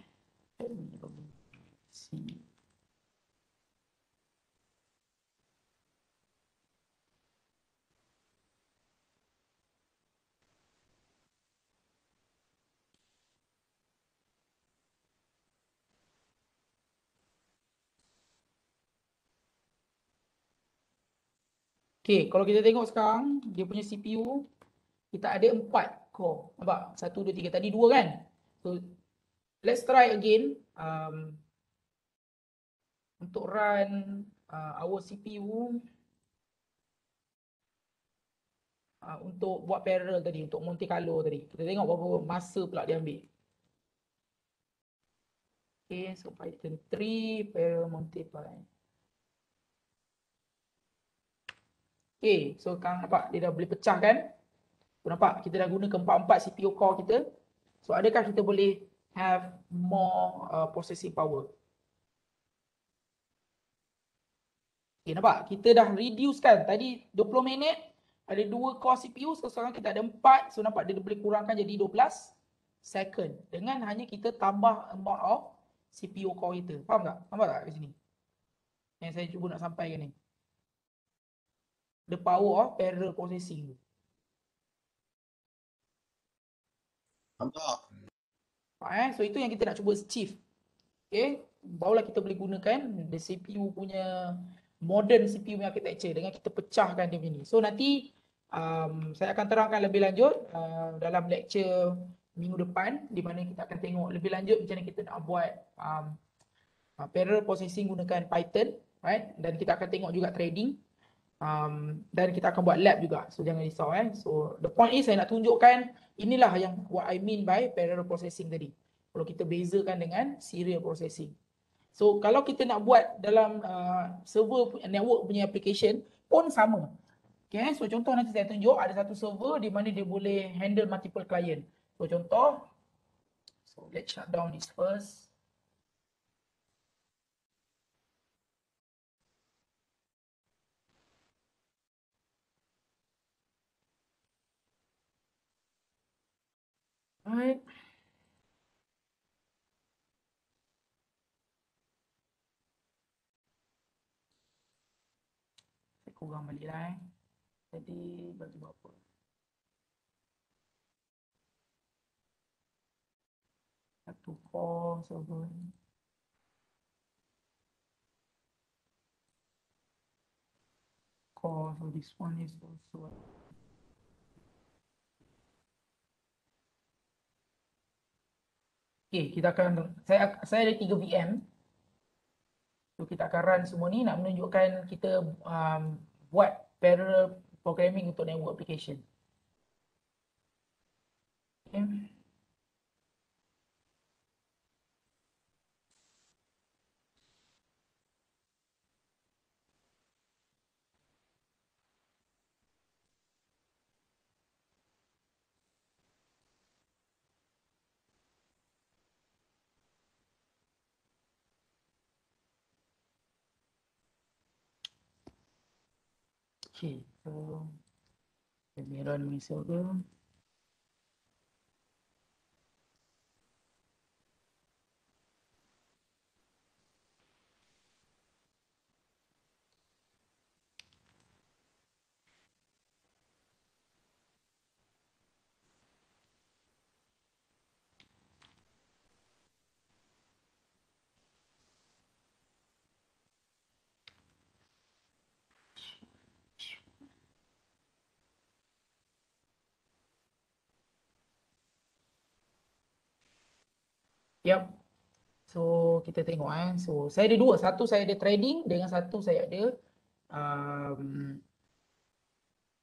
Sini. Okay, kalau kita tengok sekarang, dia punya CPU, kita ada 4 core. Nampak? 1, 2, 3. Tadi 2 kan? So, let's try again. Untuk run our CPU. Untuk buat parallel tadi, untuk Monte Carlo tadi. Kita tengok berapa masa pula dia ambil. Okay, so Python 3, parallel multiply. Okay, so sekarang nampak dia dah boleh pecah kan? So, nampak kita dah guna keempat-empat CPU core kita. So adakah kita boleh have more processing power? Okay, nampak? Kita dah reduce kan. Tadi 20 minit ada 2 core CPU. So sekarang kita ada 4. So nampak dia boleh kurangkan jadi 12 second. Dengan hanya kita tambah amount of CPU core kita. Faham tak? Nampak tak kat sini? Yang saya cuba nak sampaikan ni. The power of parallel processing. Nampak? So itu yang kita nak cuba achieve. Okay, barulah kita boleh gunakan the CPU punya modern CPU punya architecture dengan kita pecahkan dia ni. So nanti saya akan terangkan lebih lanjut dalam lecture minggu depan, di mana kita akan tengok lebih lanjut macam mana kita nak buat parallel processing gunakan Python, right? Dan kita akan tengok juga trading. Dan kita akan buat lab juga. So jangan risau. So the point is saya nak tunjukkan inilah yang what I mean by parallel processing tadi. Kalau kita bezakan dengan serial processing. So kalau kita nak buat dalam server network punya application pun sama. Okay, so contoh nanti saya tunjuk ada satu server di mana dia boleh handle multiple client. So contoh, so let's shut down this first. Alright. Saya kurang balik lah. Jadi bagi berapa? Satu core server. Core, so this one is also. Okay, kita akan, saya ada 3 VM. So kita akan run semua ni nak menunjukkan kita buat parallel programming untuk network application. Okay. Okay, so let me run my server. Yep. So kita tengok So saya ada dua, satu saya ada trading dengan satu saya ada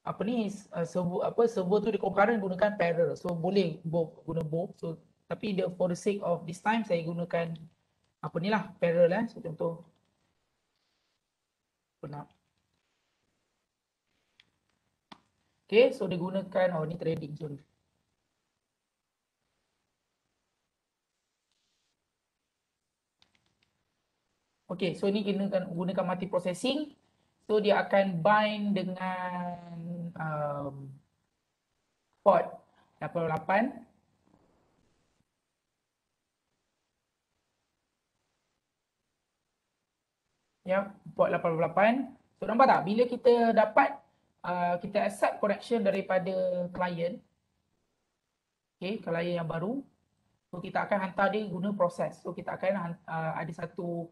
apa ni server tu dia concurrent gunakan parallel. So boleh guna both. So tapi for the sake of this time saya gunakan apa ni lah parallel So contoh pernah. Okay, so dia gunakan ni trading, sorry. Okay, so ini gunakan multi processing. So dia akan bind dengan port 88. Ya, port 88. So nampak tak bila kita dapat kita accept connection daripada klien. Okay, klien yang baru. So kita akan hantar dia guna proses. So kita akan ada satu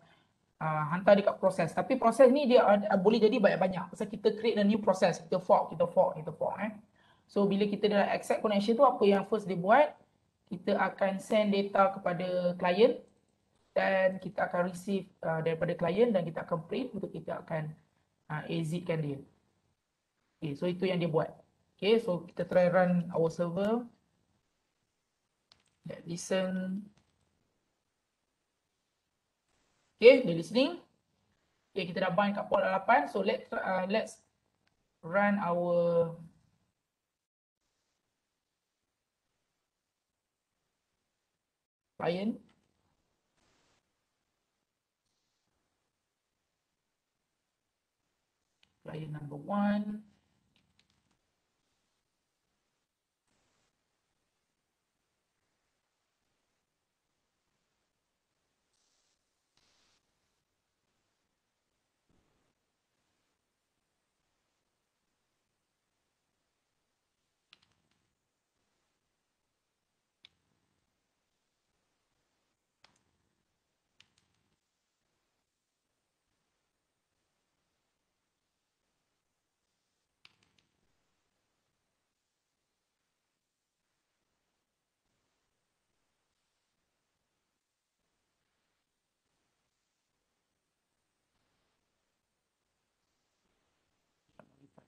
hantar dekat proses. Tapi proses ni dia boleh jadi banyak-banyak. Pasal kita create a new process, kita fork. So bila kita dah accept connection tu, apa yang first dia buat, kita akan send data kepada klien dan kita akan receive daripada klien dan kita akan print untuk kita akan exitkan dia. Okay, so itu yang dia buat. Okay, so kita try run our server. Let's listen. Okay, dia listening. Okay, kita dah bind kat port 8. So let's run our client. Client number 1.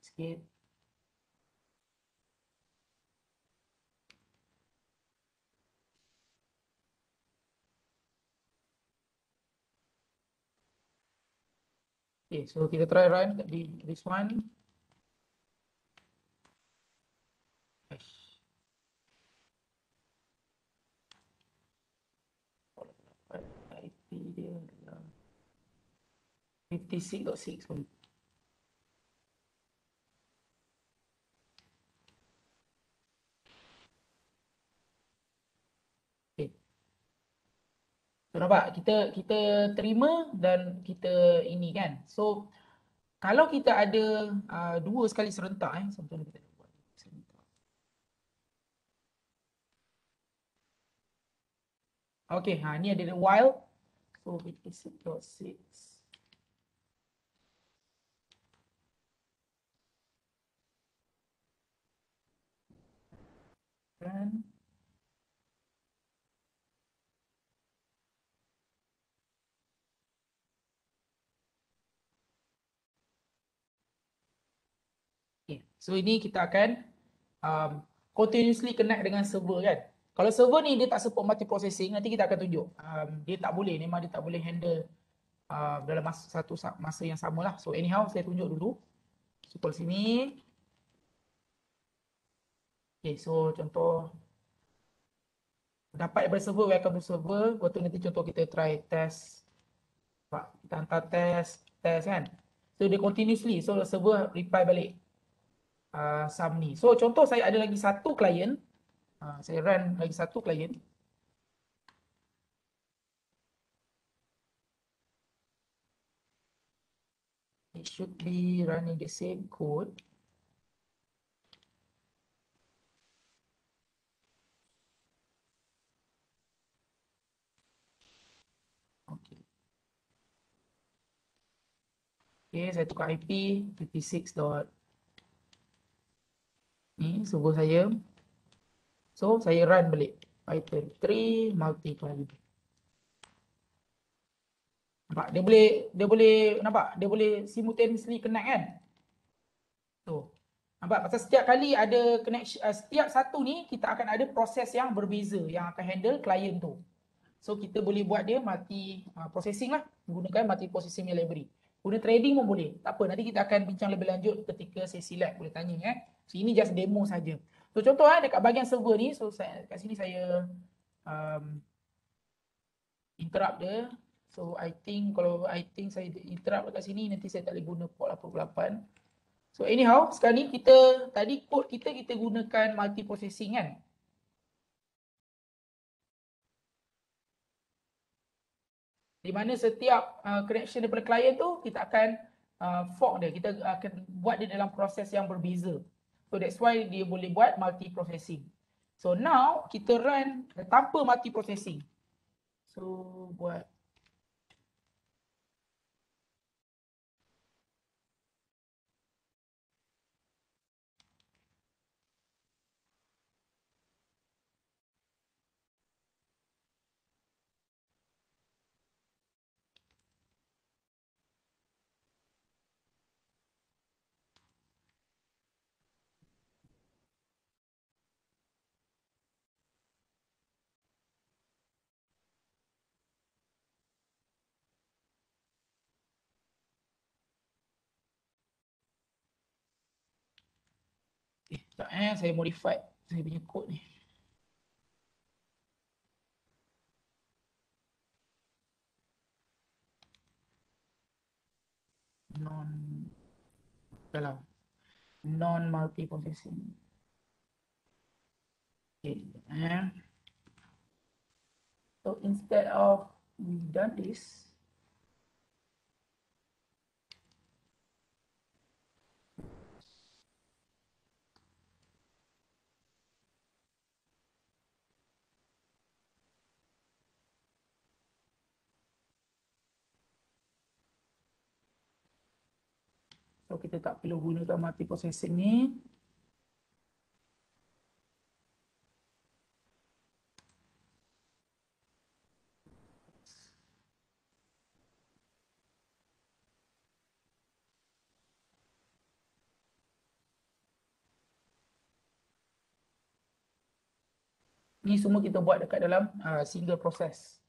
Sikit. Okay, so kita try run di this one. IP dia adalah 56.6 pun. Okay. So nampak kita terima dan kita ini kan. So kalau kita ada dua sekali serentak sebetulnya kita buat serentak. Okay, ni ada while. So 56.6. Run. Okay. So ini kita akan continuously connect dengan server kan. Kalau server ni dia tak support multiprocessing, nanti kita akan tunjuk. Dia tak boleh, memang dia tak boleh handle dalam satu masa yang sama lah. So anyhow, saya tunjuk dulu. So kalau sini. Okay, so contoh dapat daripada server, welcome to server. Lepas tu nanti contoh kita try test. Kita hantar test kan. So dia continuously, so server reply balik sum ni. So contoh saya ada lagi satu klien. Saya run lagi satu klien. It should be running the same code. Okay. Okay, saya tukar IP 56. Ni server saya. So saya run balik Python 3 multi-client. Nampak? Dia boleh nampak? Dia boleh simultaneously connect kan? Tu. Nampak? Pasal setiap kali ada connection, setiap satu ni kita akan ada proses yang berbeza yang akan handle client tu. So kita boleh buat dia multi processing lah, menggunakan multi processing library. Guna trading pun boleh. Tak apa, nanti kita akan bincang lebih lanjut ketika sesi lab, boleh tanya So ini just demo saja. So contoh dekat bahagian server ni, so kat sini saya interrupt dia. So I think saya interrupt dekat sini, nanti saya tak boleh guna port 88. So anyhow, sekarang ni tadi code kita gunakan multi processing kan. Di mana setiap connection daripada client tu kita akan fork dia, kita akan buat dia dalam proses yang berbeza. So that's why dia boleh buat multi processing. So now kita run tanpa multi processing. So buat sekejap saya modify saya punya code ni. Non multi processing. Okay. So instead of we've done this, so kita tak perlu gunakan multi processing ni. Ni semua kita buat dekat dalam single process.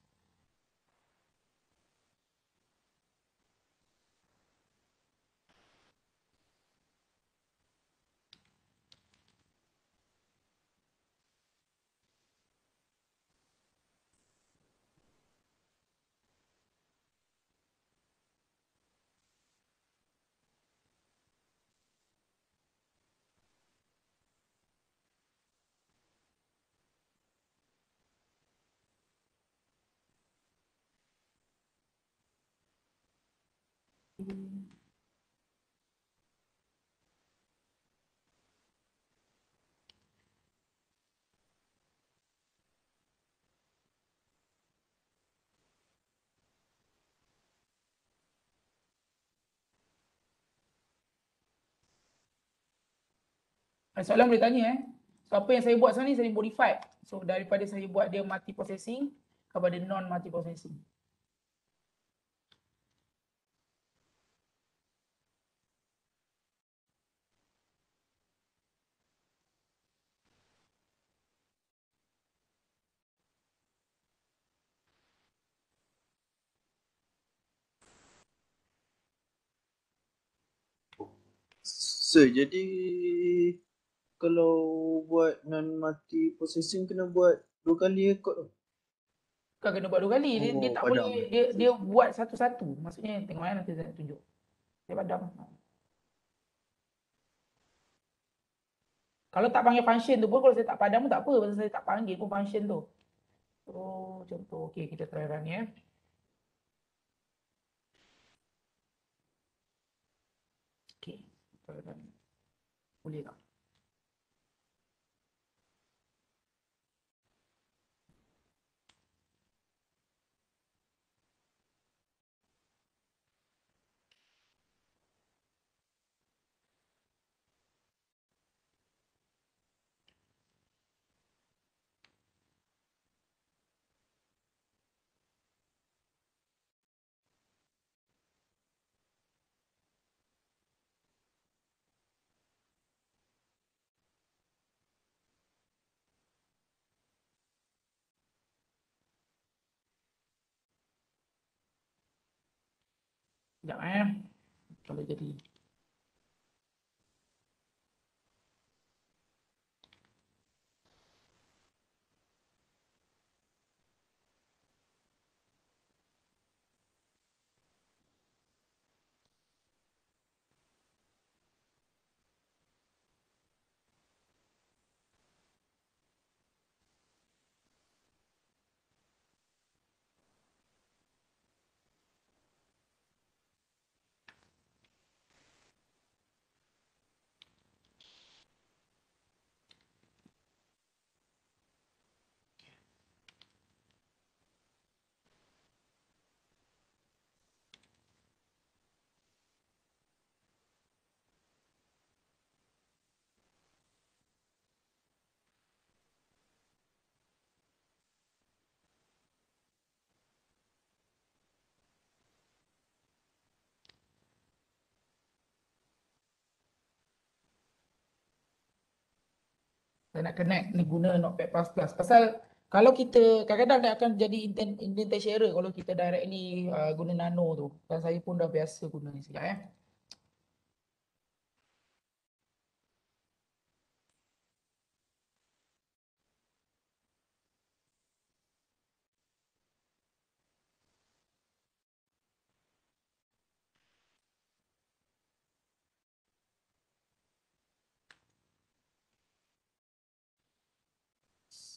Soalan boleh tanya So apa yang saya buat sekarang ni saya modify. So daripada saya buat dia multi processing kepada non multi processing. So, jadi kalau buat non-multi processing kena buat 2 kali kod tu. Bukan kena buat 2 kali. Dia Oh, tak padam. boleh, dia buat satu-satu. Maksudnya tengok nanti saya tunjuk. Dia padam. Kalau tak panggil function tu pun, kalau saya tak padam pun tak apa. Pasal saya tak panggil pun function tu. So, contoh. Okay, kita try run ya. Okay, try run. Boleh tak? Sekejap kalau jadi. Saya nak connect ni guna Notepad++. Pasal kalau kita kadang-kadang dia akan jadi indentation error kalau kita directly guna nano tu. Dan saya pun dah biasa guna ni sekejap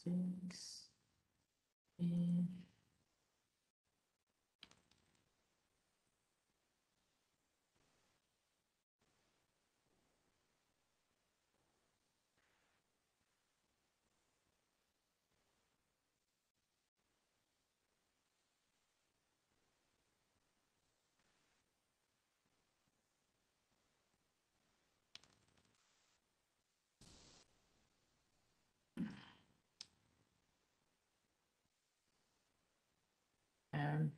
Six, eight. Um,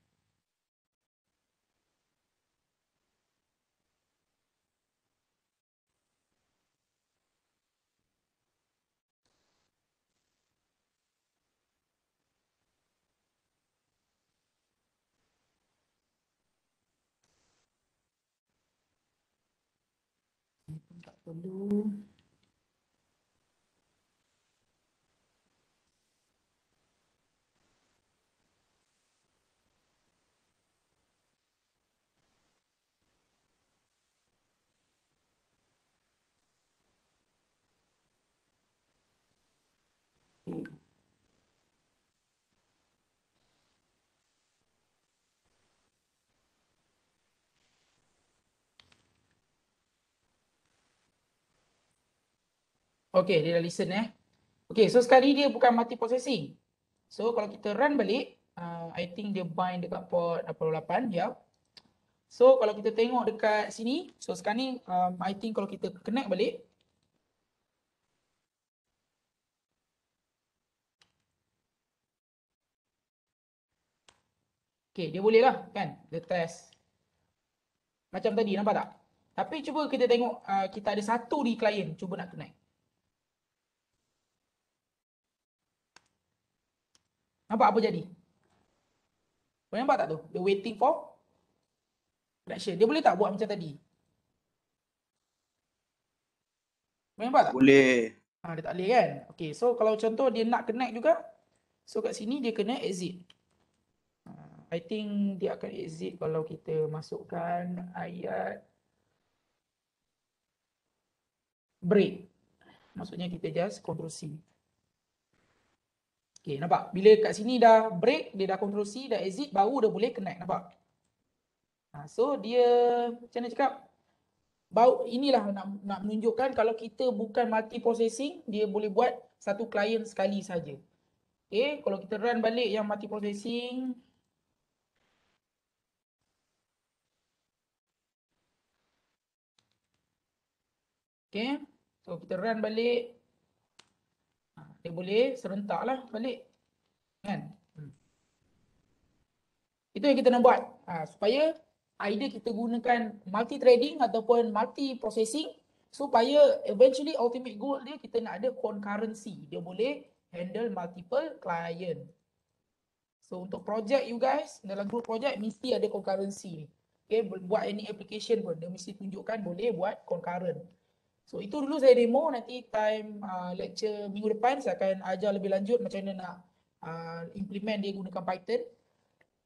tak perlu. Okay, dia dah listen Okay, so sekali dia bukan multi processing. So kalau kita run balik, I think dia bind dekat port 88, ya. So kalau kita tengok dekat sini, so sekarang ni I think kalau kita connect balik, okay, dia boleh lah kan, dia test. Macam tadi, nampak tak? Tapi cuba kita tengok, kita ada satu di client, cuba nak connect. Nampak apa jadi? Kau nampak tak tu? Dia waiting for connection. Dia boleh tak buat macam tadi? Nampak tak? Boleh. Dia tak boleh kan? Okay, so kalau contoh dia nak connect juga, so kat sini dia kena exit. I think dia akan exit kalau kita masukkan ayat break. Maksudnya kita just Ctrl C. Okay, nampak? Bila kat sini dah break, dia dah Ctrl C, dah exit, baru dia boleh connect. Nampak? So dia, macam mana cakap? Inilah nak menunjukkan kalau kita bukan multi-processing, dia boleh buat satu client sekali saja. Okay, kalau kita run balik yang multi-processing, okay, so kita run balik, dia boleh serentak lah balik, kan? Itu yang kita nak buat, supaya either kita gunakan multi-threading ataupun multi-processing, supaya eventually ultimate goal dia kita nak ada concurrency, dia boleh handle multiple client. So untuk project you guys, dalam group project mesti ada concurrency ni. Okay, buat any application pun dia mesti tunjukkan boleh buat concurrent. So itu dulu saya demo, nanti time lecture minggu depan saya akan ajar lebih lanjut macam mana nak implement dia gunakan Python.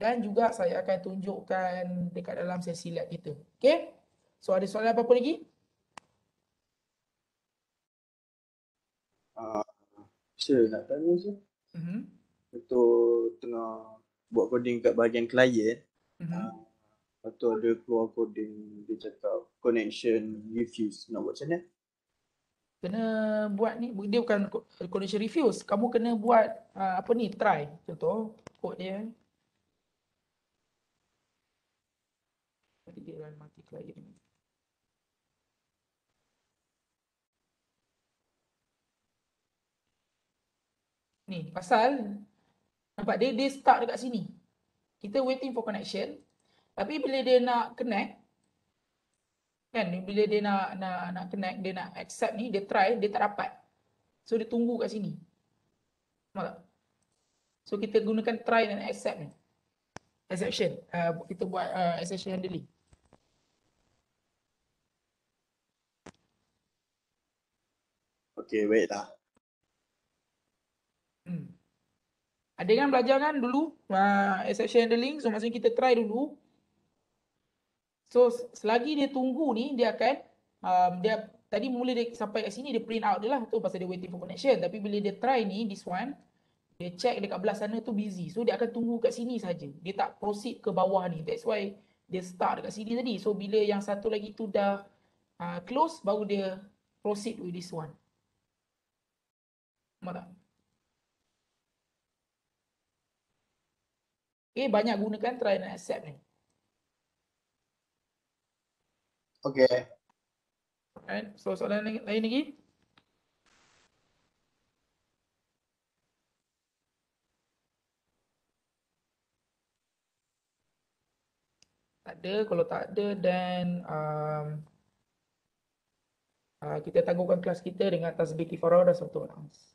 Dan juga saya akan tunjukkan dekat dalam sesi lab kita. Okay, so ada soalan apa-apa lagi? Sir, nak tanya sir. Betul tengah buat coding kat bahagian client. Lepas tu ada keluar coding, dia cakap connection refuse. Nak buat macam mana? Kena buat ni, dia bukan connection refuse. Kamu kena buat apa ni, try. Contoh, kod dia. Tadi dia run multi client. Ni, pasal nampak dia start dekat sini. Kita waiting for connection. Tapi bila dia nak connect, kan, bila dia nak connect, dia nak accept ni, dia try, dia tak dapat. So dia tunggu kat sini. Nampak tak? So kita gunakan try dan accept ni. Exception. Kita buat exception handling. Okay, baiklah. Ada kan belajar kan dulu exception handling. So maksudnya kita try dulu. So selagi dia tunggu ni, dia akan dia tadi mula dia sampai kat sini dia print out dia lah tu pasal dia waiting for connection. Tapi bila dia try ni, this one, dia check dekat belah sana tu busy. So dia akan tunggu kat sini saja. Dia tak proceed ke bawah ni. That's why dia start dekat sini tadi. So bila yang satu lagi tu dah close, baru dia proceed with this one. Nampak tak? Okay, banyak gunakan try and accept ni. Okay. Alright, so soalan lain lagi? Tak ada. Kalau tak ada, then kita tangguhkan kelas kita dengan tasbih kifarah dan satu nas.